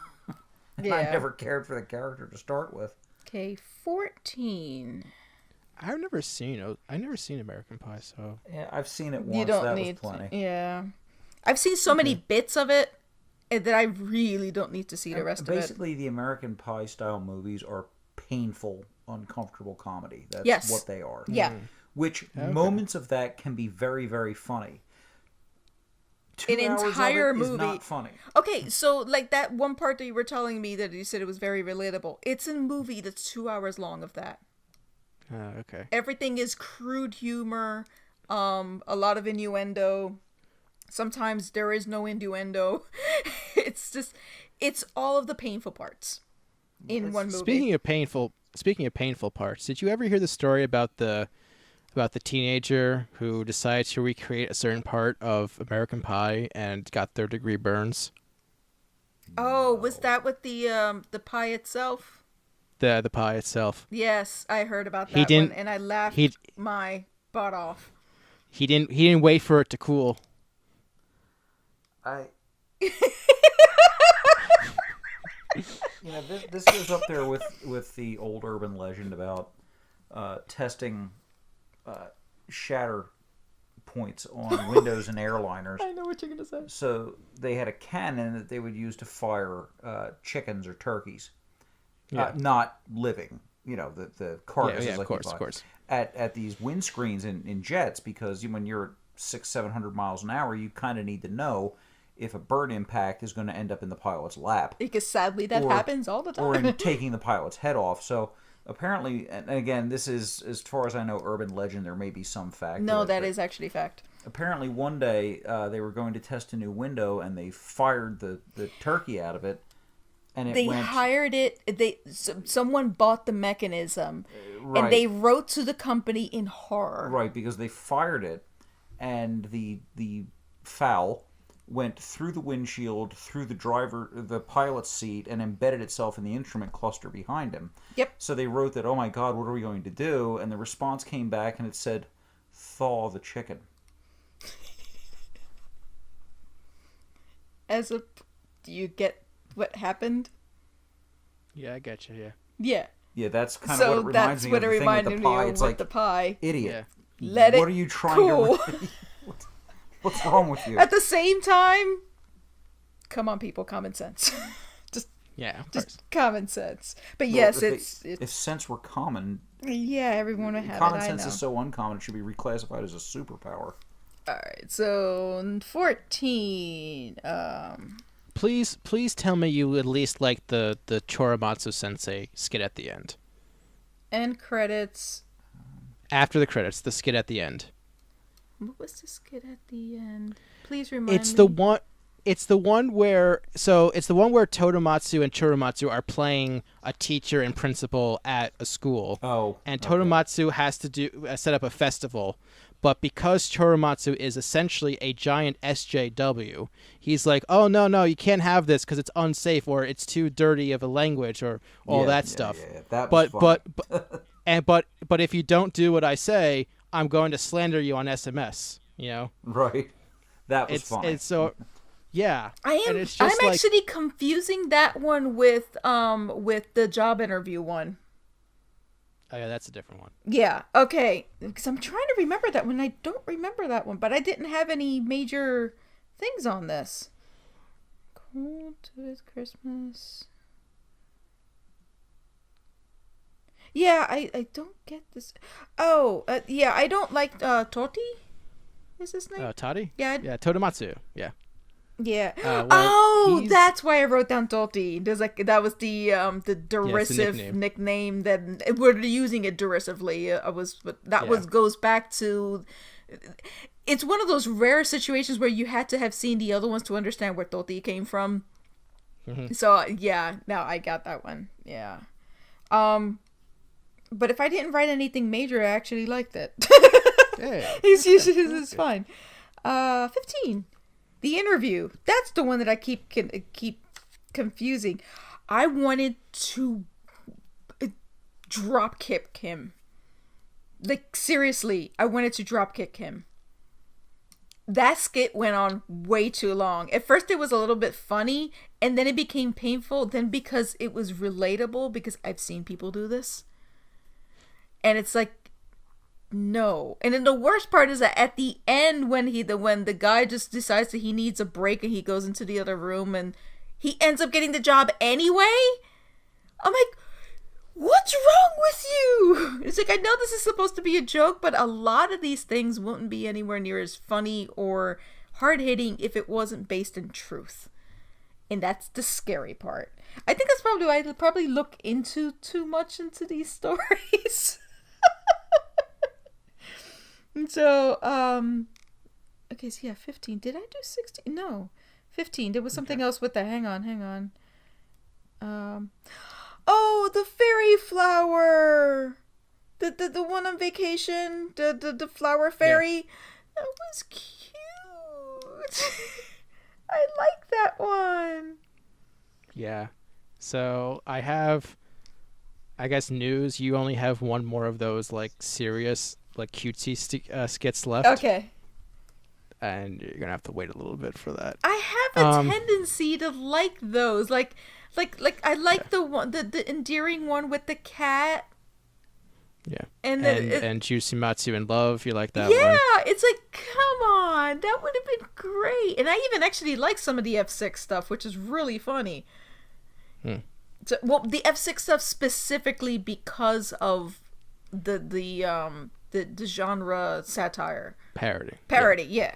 And Yeah. I never cared for the character to start with. Okay, 14. I've never seen American Pie, so Yeah, I've seen it once. You don't that need was plenty. to. Yeah, I've seen so many bits of it that I really don't need to see the rest of it. Basically, the American Pie style movies are painful, uncomfortable comedy. That's Yes. what they are. Yeah. Which moments of that can be very, very funny. 2 An hours entire of it is movie. not funny. Okay, so like that one part that you were telling me that you said it was very relatable. It's a movie that's 2 hours long of that. okay. Everything is crude humor, a lot of innuendo. Sometimes there is no innuendo. It's all of the painful parts in one movie. Speaking of painful parts, did you ever hear the story about the teenager who decided to recreate a certain part of American Pie and got third-degree burns? Oh, was that with the pie itself? The pie itself. Yes, I heard about He that didn't- one, and I laughed my butt off. He didn't wait for it to cool. This goes up there with the old urban legend about testing shatter points on windows and airliners. I know what you're gonna say. So they had a cannon that they would use to fire chickens or turkeys, not living. The carcasses of course. At these windscreens in jets, because when you're 600-700 miles an hour, you kind of need to know if a bird impact is going to end up in the pilot's lap. Because sadly that happens all the time. Or in taking the pilot's head off. So apparently, and again, this is, as far as I know, urban legend. There may be some fact. No, that is actually fact. Apparently, one day they were going to test a new window, and they fired the turkey out of it. And hired it. Someone bought the mechanism, right. And they wrote to the company in horror. Right, because they fired it, and the fowl went through the windshield, through the pilot's seat, and embedded itself in the instrument cluster behind him. Yep. So they wrote that, oh my God, what are we going to do? And the response came back, and it said, thaw the chicken. Do you get what happened? Yeah, I get you. Yeah. Yeah. Yeah, that's kind of what it reminds me of. The thing with the pie. It's like the pie. Idiot. Yeah. Let it. What are you trying to? What's wrong with you? At the same time, come on, people, common sense. Just common sense. But well, yes, if sense were common. Yeah, everyone would have common it. Sense is so uncommon; it should be reclassified as a superpower. All right, so 14. Please tell me you at least like the Choromatsu Sensei skit at the end. End credits. After the credits, the skit at the end. What was the skit at the end? Please remind me. It's the one where Totomatsu and Choromatsu are playing a teacher and principal at a school. Oh. And Totomatsu has to set up a festival. But because Choromatsu is essentially a giant SJW, he's like, oh, no, you can't have this because it's unsafe or it's too dirty of a language or all that stuff. Yeah. That was fun. But if you don't do what I say, I'm going to slander you on SMS, Right. That was fun. It's so... Yeah. I'm actually confusing that one with the job interview one. Oh, yeah, that's a different one. Yeah, okay. Because I'm trying to remember that one. I don't remember that one, but I didn't have any major things on this. Cold with Christmas. Yeah, I don't get this. Oh, yeah, I don't like Toti. Is his name? Toddy? Yeah. Yeah, Totomatsu. Yeah. Yeah. That's why I wrote down Toti. There's that was the derisive nickname that we're using it derisively. Goes back to. It's one of those rare situations where you had to have seen the other ones to understand where Toti came from. Mm-hmm. So yeah, now I got that one. Yeah. But if I didn't write anything major, I actually liked it. Yeah. It's fine. 15. The interview. That's the one that I keep confusing. I wanted to drop kick him. Like, seriously, I wanted to drop kick him. That skit went on way too long. At first it was a little bit funny, and then it became painful. Then because it was relatable, because I've seen people do this. And it's like, no. And then the worst part is that at the end when the guy just decides that he needs a break and he goes into the other room and he ends up getting the job anyway. I'm like, what's wrong with you? It's like, I know this is supposed to be a joke, but a lot of these things wouldn't be anywhere near as funny or hard-hitting if it wasn't based in truth. And that's the scary part. I think that's probably why I look into too much into these stories. So, okay, so yeah, 15. Did I do 16? No, 15. There was something else with that. Hang on. Oh, the fairy flower. The one on vacation. The flower fairy. Yeah. That was cute. I like that one. Yeah. So I have, I guess, news. You only have one more of those, like, serious, like, cutesy skits left. Okay. And you're gonna have to wait a little bit for that. I have a tendency to like those. Like I like the one, the endearing one with the cat. Yeah. And Juicy in Love, you like that yeah, one? it's like, come on, that would have been great. And I even actually like some of the F6 stuff, which is really funny. So, well, the F6 stuff specifically because of the genre satire. Parody, yeah.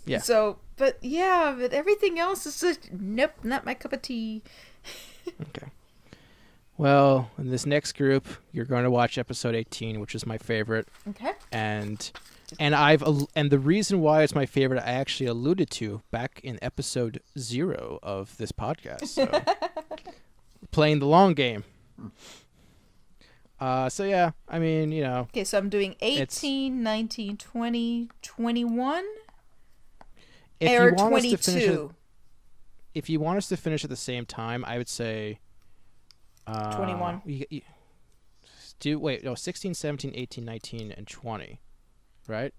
Yeah. So, but everything else is just, nope, not my cup of tea. Okay. Well, in this next group, you're going to watch episode 18, which is my favorite. Okay. And the reason why it's my favorite, I actually alluded to back in episode 0 of this podcast. So, playing the long game. So yeah, I mean, you know. Okay, so I'm doing 18, 19, 20, 21, or 22. If you want us to finish at the same time, I would say 21. 16, 17, 18, 19, and 20, right?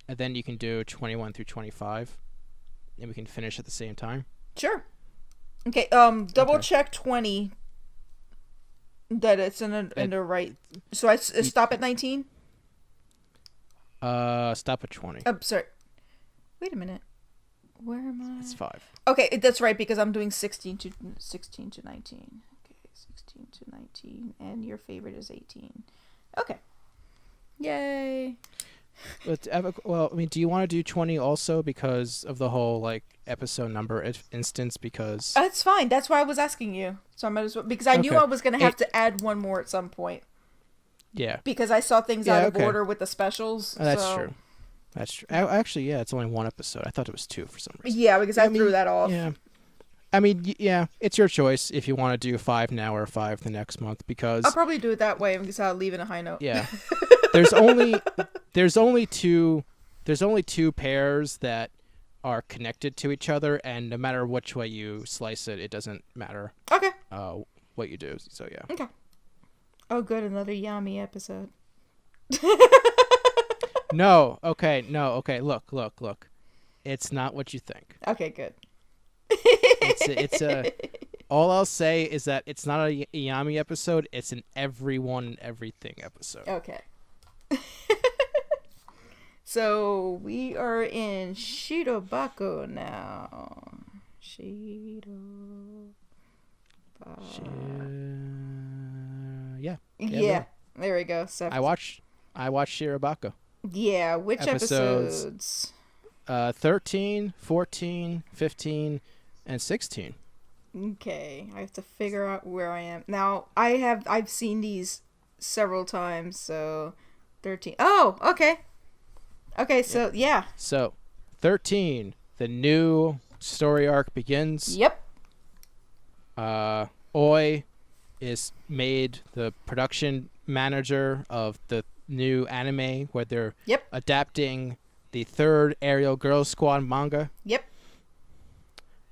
And then you can do 21 through 25, and we can finish at the same time. Sure. Okay, double check 20, that it's in the right... So I stop at 19? Stop at 20. I'm sorry. Wait a minute. Where am I? It's 5. Okay, that's right, because I'm doing 16 to 19. 16 to 19, and your favorite is 18. Okay. Yay. Well, I mean, do you want to do 20 also because of the whole, like, episode number instance? Because... That's fine. That's why I was asking you. So I might as well... Because I knew I was going to have to add one more at some point. Yeah. Because I saw things out of order with the specials. That's true. That's true. Actually, yeah, it's only 1 episode. I thought it was 2 for some reason. Yeah, because I threw that off. Yeah. I mean, yeah, it's your choice if you want to do 5 now or 5 the next month, because I'll probably do it that way because I'll leave in a high note. Yeah. There's only 2 pairs that are connected to each other, and no matter which way you slice it, it doesn't matter. Okay. What you do. So yeah. Okay. Oh, good, another Yami episode. No. Okay. Look. It's not what you think. Okay, good. It's a. All I'll say is that it's not a Yami episode. It's an everyone and everything episode. Okay. So we are in Shirobako now. Yeah. There we go. So I watched Shirobako. Yeah, which episodes? 13, 14, 15, and 16. Okay, I have to figure out where I am. Now, I've seen these several times, so 13. Oh, okay. Okay, so yeah. So 13, the new story arc begins. Yep. Oi is made the production manager of the new anime where they're adapting the 3rd Aerial Girls Squad manga. Yep.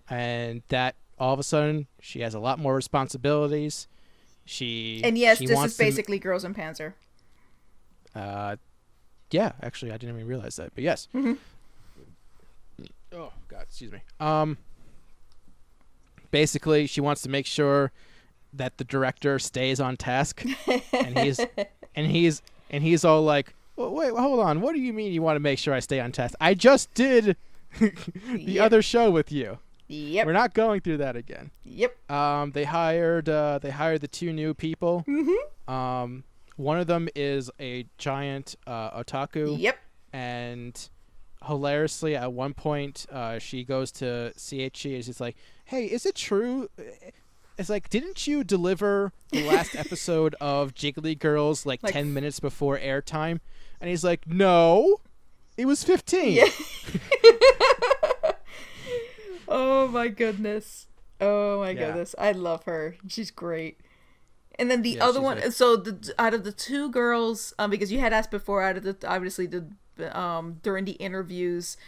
And that all of a sudden she has a lot more responsibilities. This is basically Girls in Panzer. Yeah, actually I didn't even realize that, but yes. Mm-hmm. Oh God, excuse me. Basically she wants to make sure that the director stays on task, and he's all like, well, wait, hold on. What do you mean you want to make sure I stay on task? I just did the other show with you. Yep. We're not going through that again. Yep. They hired the 2 new people. Mm-hmm. One of them is a giant otaku. Yep. And hilariously, at one point, she goes to CHE and she's like, "Hey, is it true?" It's like, didn't you deliver the last episode of Jiggly Girls like 10 minutes before airtime? And he's like, no, it was 15. Yeah. Oh my goodness. I love her. She's great. And then the other one, so out of the 2 girls, because you had asked before, obviously during the interviews,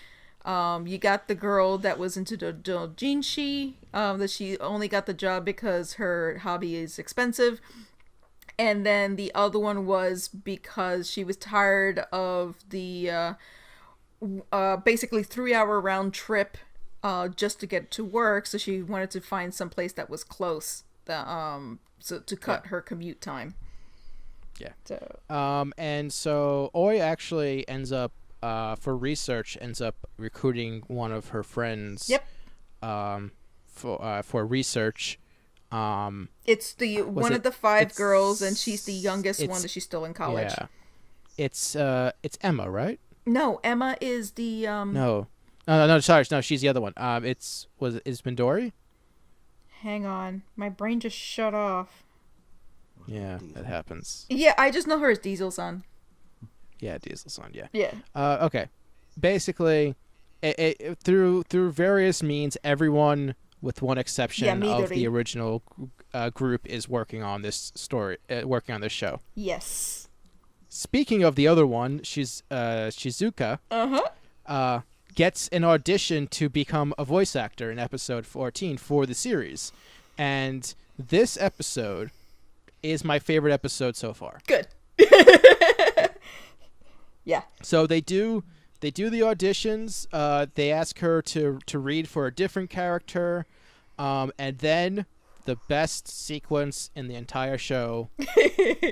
you got the girl that was into the doujinshi, that she only got the job because her hobby is expensive. And then the other one was because she was tired of the basically 3-hour round trip just to get to work. So she wanted to find some place that was close, so to cut her commute time. Yeah. So. And so Oi actually ends up, for research, recruiting one of her friends. Yep. For research. It's one of the 5 girls, and she's the youngest one that she's still in college. Yeah. It's Emma, right? No, Emma is the No, sorry, no, she's the other one. Is Midori? Hang on, my brain just shut off. Yeah, that happens. Yeah, I just know her as Diesel-san. Yeah, Diesel-san. Yeah. Yeah. Okay. Basically, through various means, everyone, with one exception of the original group, is working on this story, working on this show. Yes. Speaking of the other one, Shizuka gets an audition to become a voice actor in episode 14 for the series. And this episode is my favorite episode so far. Good. Yeah. So they do the auditions. They ask her to read for a different character. And then the best sequence in the entire show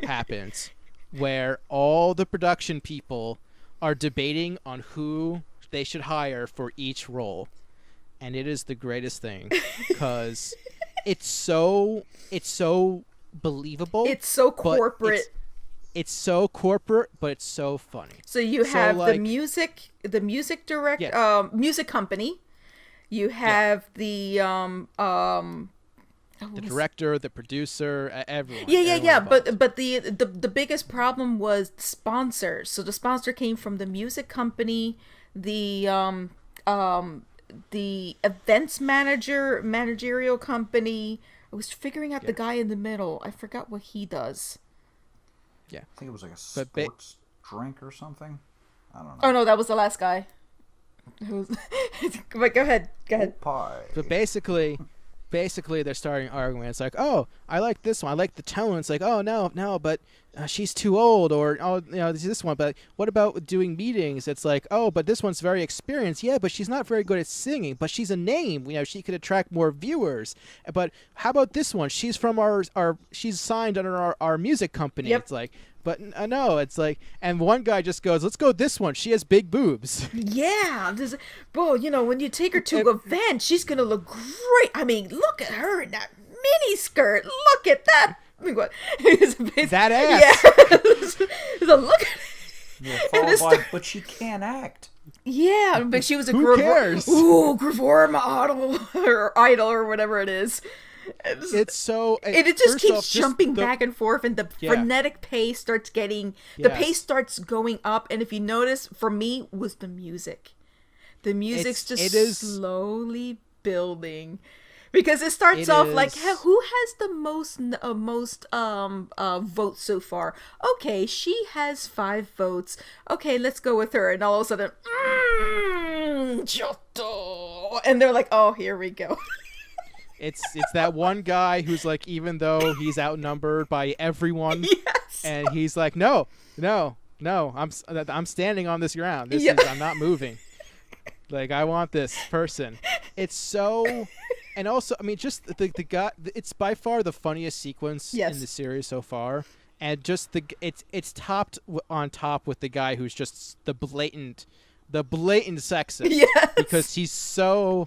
happens, where all the production people are debating on who they should hire for each role. And it is the greatest thing, because it's so believable. It's so corporate. It's so corporate, but it's so funny. So you have the music company. You have the director, the producer, everyone. Yeah. But the biggest problem was sponsors. So the sponsor came from the music company, the events managerial company. I was figuring out the guy in the middle. I forgot what he does. Yeah, I think it was like a sports drink or something. I don't know. Oh no, that was the last guy. But go ahead. Pie. But basically they're starting arguing. It's like, oh, I like this one. I like the tone. It's like, oh no, but she's too old, or this one. But what about doing meetings? It's like, oh, but this one's very experienced. Yeah, but she's not very good at singing. But she's a name. She could attract more viewers. But how about this one? She's from she's signed under our music company. Yep. It's like, but no, it's like, and one guy just goes, let's go with this one. She has big boobs. Yeah. When you take her to events, she's going to look great. I mean, look at her in that mini skirt. Look at that. What? That ass. Yeah. Look at it. Yeah, but she can't act. Yeah, but she was a Gravois model or idol or whatever it is. It's so it just keeps jumping back and forth, and the frenetic pace starts the pace starts going up. And if you notice, for me, was the music. The music's slowly building, because it starts off like, who has the most votes so far? Okay, she has 5 votes. Okay, let's go with her. And all of a sudden, Giotto, and they're like, oh, here we go. It's that one guy who's like, even though he's outnumbered by everyone, and he's like, no, I'm standing on this ground. I'm not moving. Like, I want this person. It's so, and also, I mean, just the guy. It's by far the funniest sequence in the series so far, and just it's topped on top with the guy who's just the blatant sexist. Yes. Because he's so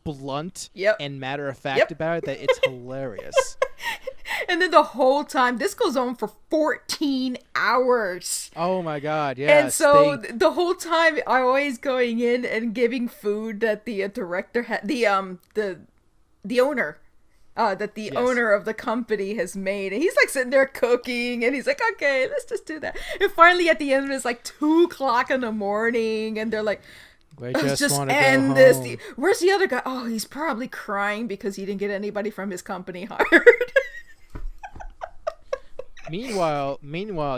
blunt and matter of fact about it that it's hilarious. And then the whole time, this goes on for 14 hours. Oh my god, yes. And so the whole time, I'm always going in and giving food that the director had, the owner. That the owner of the company has made. And he's like sitting there cooking, and he's like, okay, let's just do that. And finally at the end, it's like 2:00 in the morning, and they're like, let's just end this. Where's the other guy? Oh, he's probably crying because he didn't get anybody from his company hired. Meanwhile,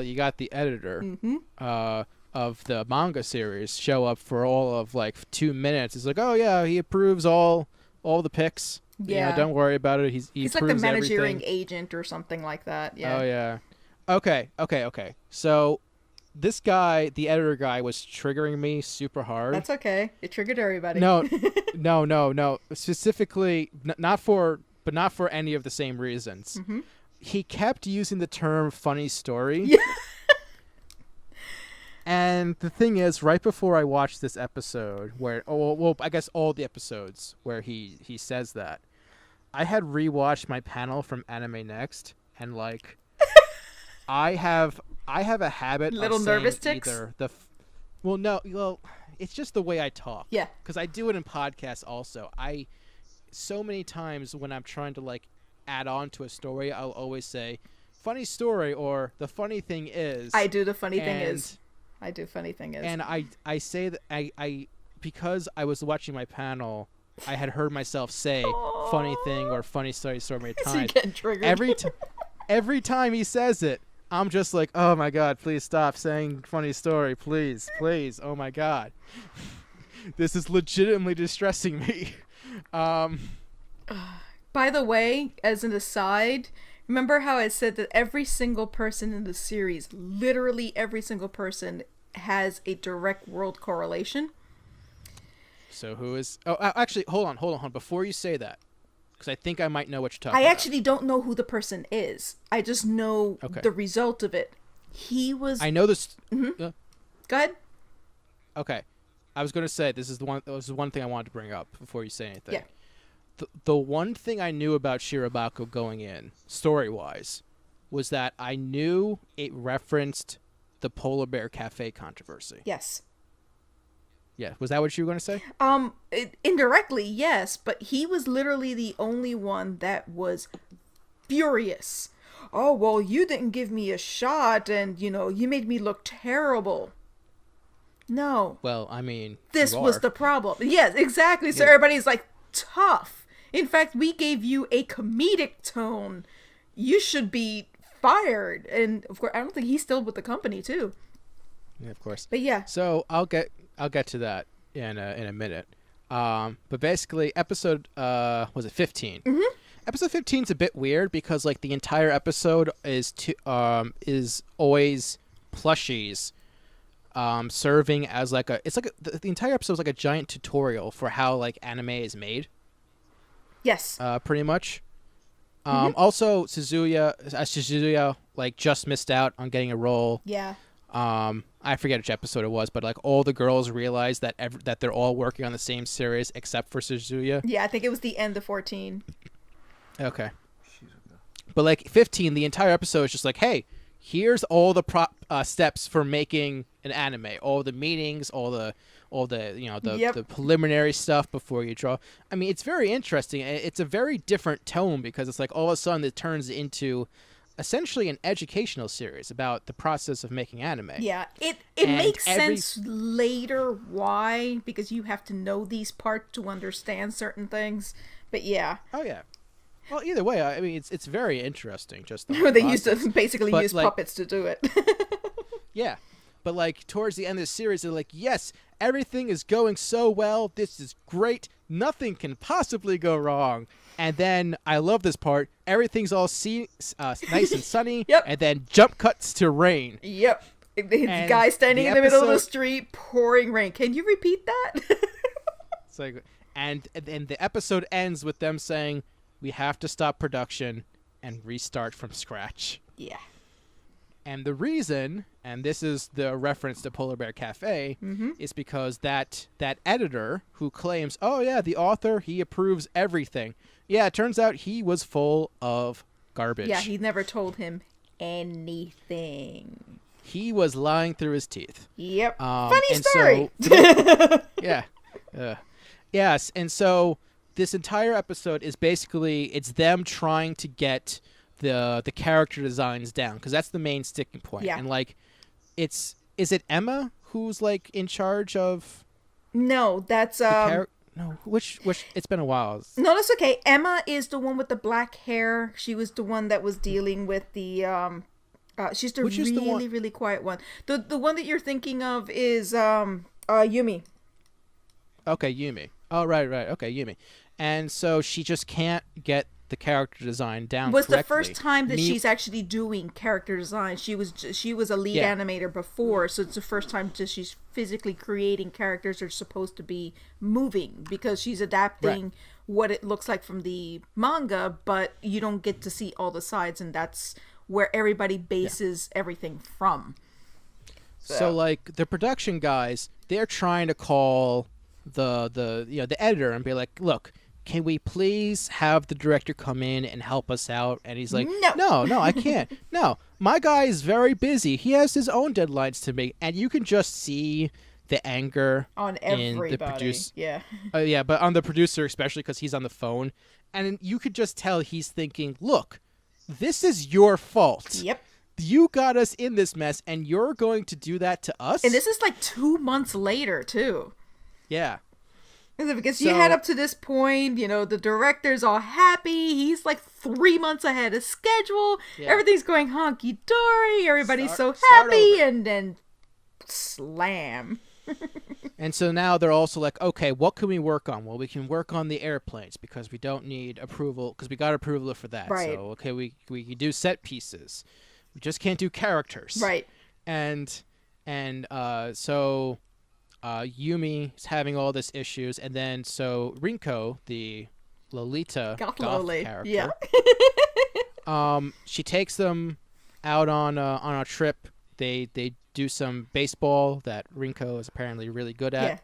you got the editor of the manga series show up for all of like 2 minutes. It's like, oh yeah, he approves all the picks. Yeah, don't worry about it. He's like the managing everything. Agent or something like that. Yeah. Oh yeah. Okay. So this guy, the editor guy, was triggering me super hard. That's okay. It triggered everybody. No. Specifically, not for any of the same reasons. he kept using the term funny story. Yeah. And the thing is, right before I watched this episode, where I guess all the episodes where he says that, I had rewatched my panel from Anime Next, and like, I have a habit Little of saying nervous tics? either it's just the way I talk. Yeah. Because I do it in podcasts also. So many times when I'm trying to like add on to a story, I'll always say, funny story, or the funny thing is. I do the funny thing is. I do funny thing is. And I say that I because I was watching my panel, I had heard myself say funny thing or funny story so many times. So you get triggered. Every time he says it, I'm just like, oh my god, please stop saying funny story, please, oh my god. This is legitimately distressing me. By the way, as an aside, remember how I said that every single person in the series, literally every single person, has a direct world correlation? So who is... Oh, actually, hold on. Before you say that, because I think I might know what you're talking about. I actually don't know who the person is. I just know the result of it. He was... I know this... Mm-hmm. Go ahead. Okay. I was going to say, this is one thing I wanted to bring up before you say anything. Yeah. The one thing I knew about Shirobako going in, story-wise, was that I knew it referenced the Polar Bear Cafe controversy. Yes. Yeah, was that what you were going to say? Indirectly, yes, but he was literally the only one that was furious. Oh, well, you didn't give me a shot, and, you made me look terrible. No. Well, I mean, this was the problem. Yes, exactly. So everybody's like, tough. In fact, we gave you a comedic tone. You should be fired. And of course, I don't think he's still with the company too. Yeah, of course. But yeah. So I'll get to that in a minute. But basically, episode was it 15? Mm-hmm. Episode 15 is a bit weird because like the entire episode is always plushies. Serving as like the entire episode is like a giant tutorial for how like anime is made. Yes. Pretty much. Also, Suzuya like just missed out on getting a role. Yeah. I forget which episode it was, but like all the girls realized that they're all working on the same series except for Suzuya. Yeah, I think it was the end of 14. Okay. But like 15, the entire episode is just like, hey, here's all the steps for making an anime, all the meetings, all the the preliminary stuff before you draw. I mean, it's very interesting. It's a very different tone because it's like all of a sudden it turns into essentially an educational series about the process of making anime. Yeah, it makes sense later why, because you have to know these parts to understand certain things. But yeah. Oh yeah. Well, either way, I mean, it's very interesting. Just the they process. used to basically use puppets to do it. Yeah, but like towards the end of the series, they're like, yes, everything is going so well. This is great. Nothing can possibly go wrong. And then I love this part. Everything's all nice and sunny. Yep. And then jump cuts to rain. Yep. The guy standing in the middle of the street, pouring rain. Can you repeat that? It's like, and the episode ends with them saying, we have to stop production and restart from scratch. Yeah. And the reason, and this is the reference to Polar Bear Cafe, is because that editor who claims, oh yeah, the author, he approves everything. Yeah, it turns out he was full of garbage. Yeah, he never told him anything. He was lying through his teeth. Yep. Funny story. Yeah. Yes, and so this entire episode is basically, it's them trying to get the character designs down, because that's the main sticking point. Yeah. And like, is it Emma who's like in charge of? No, that's no, which it's been a while. No, that's okay. Emma is the one with the black hair. She was the one that was dealing with the she's the really quiet one. The one that you're thinking of is Yumi. Okay, Yumi. Oh, right. Okay, Yumi. And so she just can't get the character design down was correctly. the first time that she's actually doing character design. She was a lead animator before, so it's the first time that she's physically creating characters that are supposed to be moving, because she's adapting what it looks like from the manga, but you don't get to see all the sides, and that's where everybody bases everything from. So like the production guys, they're trying to call the editor and be like, look, can we please have the director come in and help us out? And he's like, no, I can't. No, my guy is very busy. He has his own deadlines to meet. And you can just see the anger on everybody. In the producer. Yeah. But on the producer, especially because he's on the phone. And you could just tell he's thinking, look, this is your fault. Yep. You got us in this mess, and you're going to do that to us? And this is like 2 months later, too. Yeah. Because you had up to this point, the director's all happy. He's like 3 months ahead of schedule. Yeah. Everything's going honky-dory. Everybody's so happy. And then slam. And so now they're also like, okay, what can we work on? Well, we can work on the airplanes because we don't need approval, because we got approval for that. Right. So, okay, we can do set pieces. We just can't do characters. Right. And so Yumi is having all these issues, and then so Rinko, the Lolita goth character, she takes them out on a trip. They do some baseball that Rinko is apparently really good at.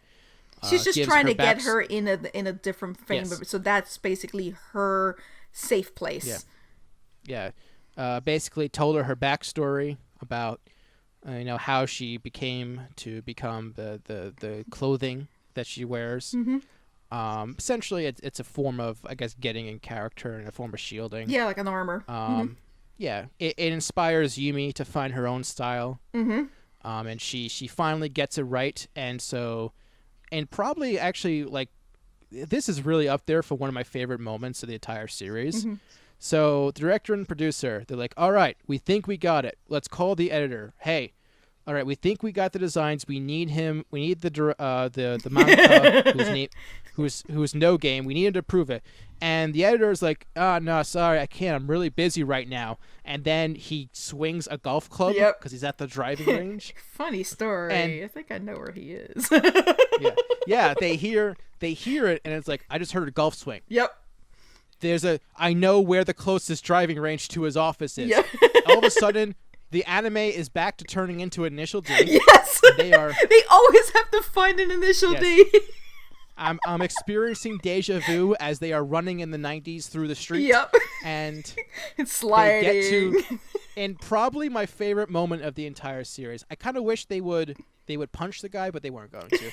Yeah. She's just trying to get her in a different frame. Yes. So that's basically her safe place. Yeah. Basically told her backstory about how she become the clothing that she wears. Mm-hmm. Essentially, it's a form of, I guess, getting in character and a form of shielding. Yeah, like an armor. Yeah, it inspires Yumi to find her own style. Mm-hmm. And she finally gets it right, and probably actually, like, this is really up there for one of my favorite moments of the entire series. Mm-hmm. So the director and producer, they're like, all right, we think we got it. Let's call the editor. Hey, all right, we think we got the designs. We need him. We need the mangaka who's no game. We need him to prove it. And the editor is like, no, sorry, I can't. I'm really busy right now. And then he swings a golf club because he's at the driving range. Funny story. And I think I know where he is. yeah. They hear it, and it's like, I just heard a golf swing. Yep. I know where the closest driving range to his office is. Yep. All of a sudden, the anime is back to turning into Initial D. Yes. They always have to find an Initial D. I'm experiencing deja vu as they are running in the 90s through the street. Yep. And it's sliding. They get to, and probably my favorite moment of the entire series. I kind of wish they would punch the guy, but they weren't going to.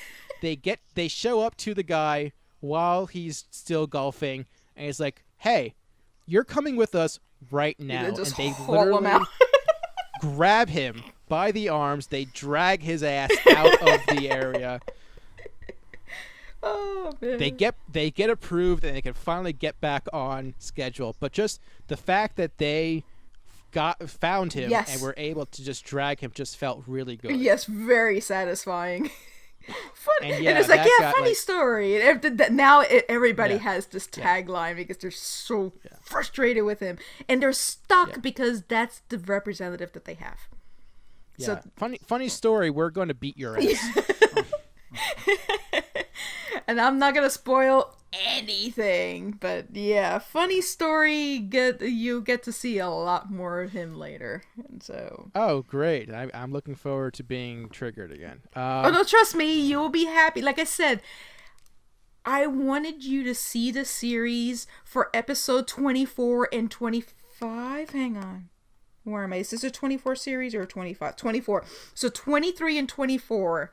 They show up to the guy while he's still golfing, and he's like, "Hey, you're coming with us right now." And they literally grab him by the arms. They drag his ass out of the area. Oh, man. They get approved, and they can finally get back on schedule. But just the fact that they found him and were able to just drag him just felt really good. Yes, very satisfying. Funny. And it's like, funny story. Now everybody has this tagline because they're so frustrated with him, and they're stuck because that's the representative that they have. Yeah. So, funny story. We're going to beat your ass. And I'm not gonna spoil anything, but funny story. You get to see a lot more of him later, and so. Oh, great! I'm looking forward to being triggered again. Oh no, trust me, you'll be happy. Like I said, I wanted you to see the series for episode 24 and 25. Hang on. Where am I? Is this a 24 series or 25? 24. So 23 and 24.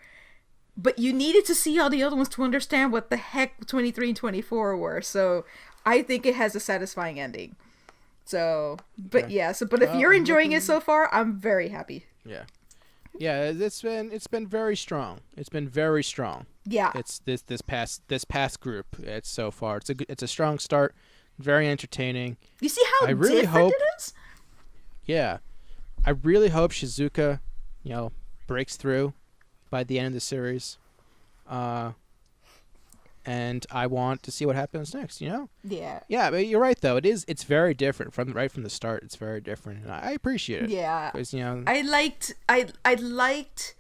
But you needed to see all the other ones to understand what the heck 23 and 24 were. So I think it has a satisfying ending. So, but but if you're enjoying it so far, I'm very happy. Yeah. Yeah, it's been very strong. It's been very strong. Yeah. It's this past group. It's so far. It's a strong start. Very entertaining. You see how different it is? Yeah. I really hope Shizuka, breaks through by the end of the series. and I want to see what happens next. Yeah. Yeah, but you're right though. It's very different from the start. It's very different, and I appreciate it. Yeah. 'Cause, I liked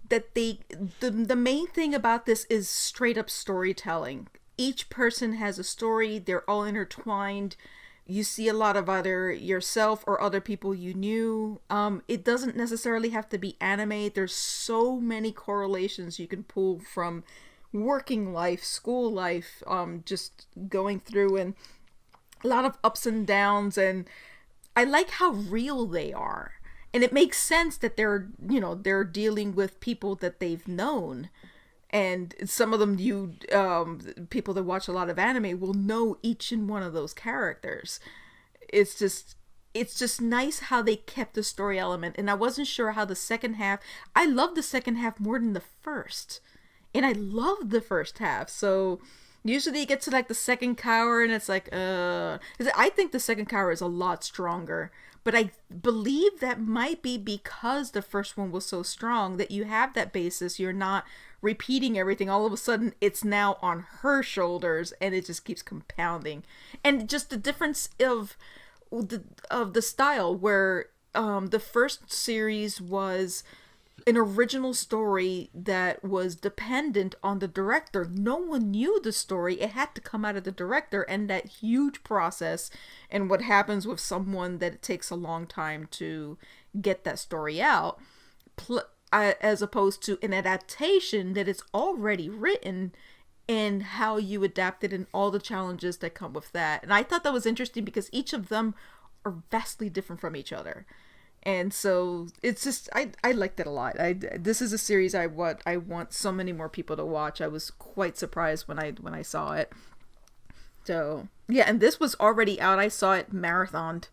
that the main thing about this is straight up storytelling. Each person has a story. They're all intertwined. You see a lot of either yourself or other people you knew. It doesn't necessarily have to be anime. There's so many correlations you can pull from working life, school life, just going through, and a lot of ups and downs. And I like how real they are. And it makes sense that they're dealing with people that they've known. And some of them, people that watch a lot of anime will know each and one of those characters. It's just nice how they kept the story element. And I wasn't sure how the second half. I love the second half more than the first, and I love the first half. So usually you get to like the second cower, and it's like, I think the second cower is a lot stronger. But I believe that might be because the first one was so strong that you have that basis. You're not repeating everything. All of a sudden, it's now on her shoulders, and it just keeps compounding. And just the difference of the style, where the first series was an original story that was dependent on the director. No one knew the story. It had to come out of the director, and that huge process, and what happens with someone that it takes a long time to get that story out, as opposed to an adaptation that it's already written, and how you adapt it and all the challenges that come with that. And I thought that was interesting because each of them are vastly different from each other. And so it's just, I liked it a lot. This is a series I want so many more people to watch. I was quite surprised when I saw it. So yeah, and this was already out. I saw it marathoned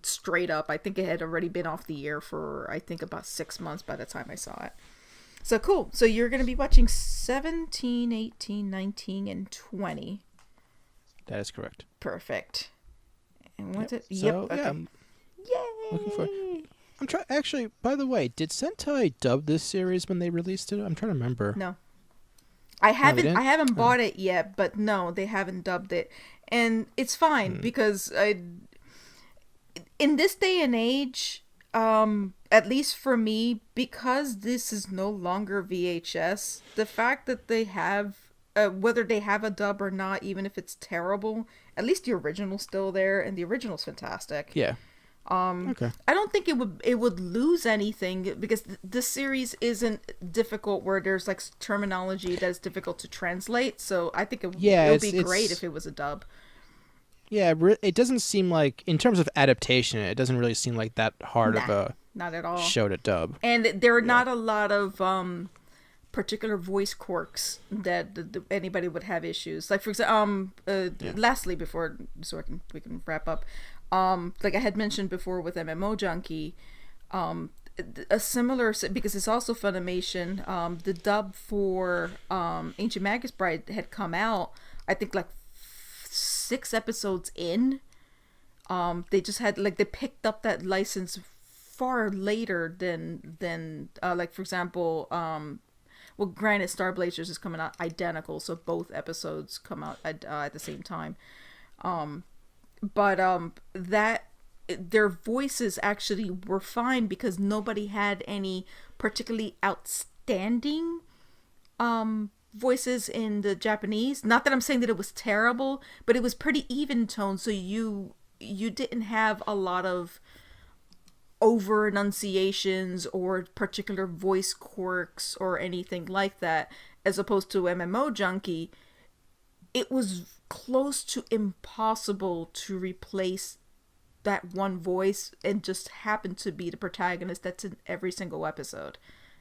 straight up. I think it had already been off the air for, I think, about 6 months by the time I saw it. So cool. So you're going to be watching 17, 18, 19, and 20. That is correct. Perfect. And what's it? So, yep. Okay. Yeah, Yay! looking for. I'm trying. Actually, by the way, did Sentai dub this series when they released it? I'm trying to remember. No, I haven't. didn't? I haven't bought it yet, but no, they haven't dubbed it, and it's fine because in this day and age, at least for me, because this is no longer VHS, the fact that they have, whether they have a dub or not, even if it's terrible, at least the original's still there, and the original's fantastic. Yeah. Okay. I don't think it would lose anything because this series isn't difficult where there's like terminology that's difficult to translate. So I think it would be great if it was a dub. Yeah, it doesn't seem like, in terms of adaptation, it doesn't really seem like that hard of a not at all show to dub. And there are not a lot of particular voice quirks that anybody would have issues. Like for example, lastly, before we can wrap up. Like I had mentioned before with MMO Junkie, a similar, because it's also Funimation, the dub for Ancient Magus Bride had come out, I think like 6 episodes in. They just had, like, they picked up that license far later than like for example, well, granted, Starblazers is coming out identical, so both episodes come out at the same time. But that their voices actually were fine because nobody had any particularly outstanding voices in the Japanese. Not that I'm saying that it was terrible, but it was pretty even tone, so you didn't have a lot of over enunciations or particular voice quirks or anything like that, as opposed to MMO Junkie. It was close to impossible to replace that one voice and just happen to be the protagonist that's in every single episode.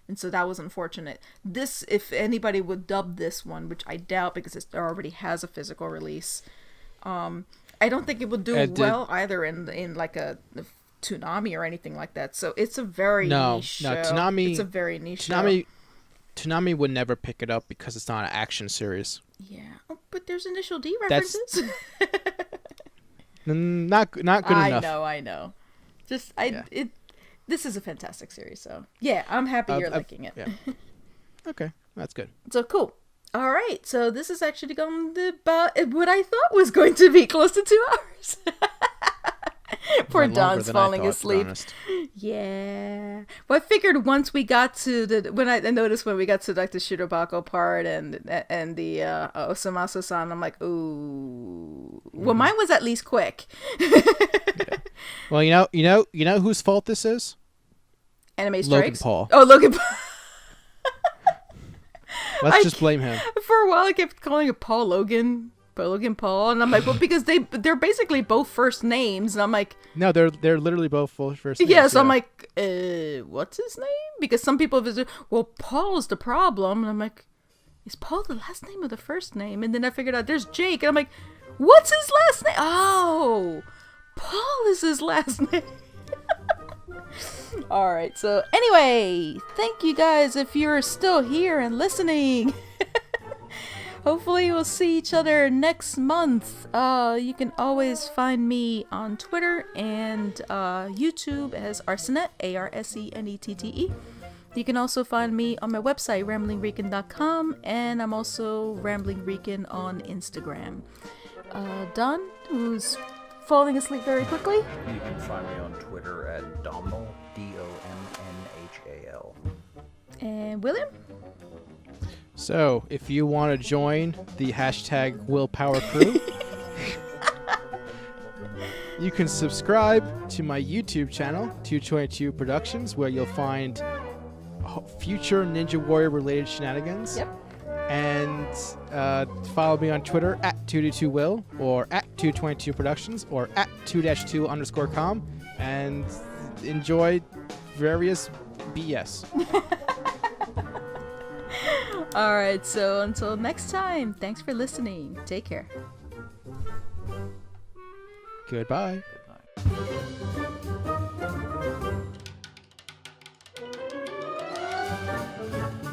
And so that was unfortunate. This, if anybody would dub this one, which I doubt because it already has a physical release, I don't think it would do well either in like a Toonami or anything like that. So it's a very niche show. Toonami, it's a very niche show. Toonami would never pick it up because it's not an action series. Yeah, but there's initial D references. Not good enough. I know. Just this is a fantastic series, so yeah, I'm happy you're liking it. Yeah. Okay, that's good. So cool. All right, so this is actually going to about what I thought was going to be close to 2 hours. Poor Don's falling asleep. Yeah. Well, I figured once we got to I noticed when we got to like the Shirobako part and the Osomatsu-San, I'm like, ooh. Well, mine was at least quick. Yeah. Well, you know whose fault this is? Anime Strikes? Logan Paul. Oh, Logan Paul. Let's just blame him. For a while, I kept calling it Paul Logan. Logan Paul, and I'm like, well, because they're basically both first names, and I'm like, no, they're literally both full first names. Yeah, so I'm like, what's his name? Because some people visit, well, Paul's the problem, and I'm like, is Paul the last name or the first name? And then I figured out there's Jake, and I'm like, what's his last name? Oh, Paul is his last name. All right, so anyway, thank you guys if you're still here and listening. Hopefully we'll see each other next month. You can always find me on Twitter and YouTube as Arsenette, Arsenette. You can also find me on my website, ramblingrican.com, and I'm also ramblingrican on Instagram. Don, who's falling asleep very quickly. You can find me on Twitter at Domnal, DOMNHAL. And William? So, if you want to join the hashtag Willpower Crew, you can subscribe to my YouTube channel, 222 Productions, where you'll find future Ninja Warrior related shenanigans. Yep. And follow me on Twitter at 222will or at 222 Productions or at 2-2_com and enjoy various BS. Alright, so until next time, thanks for listening. Take care. Goodbye. Good night.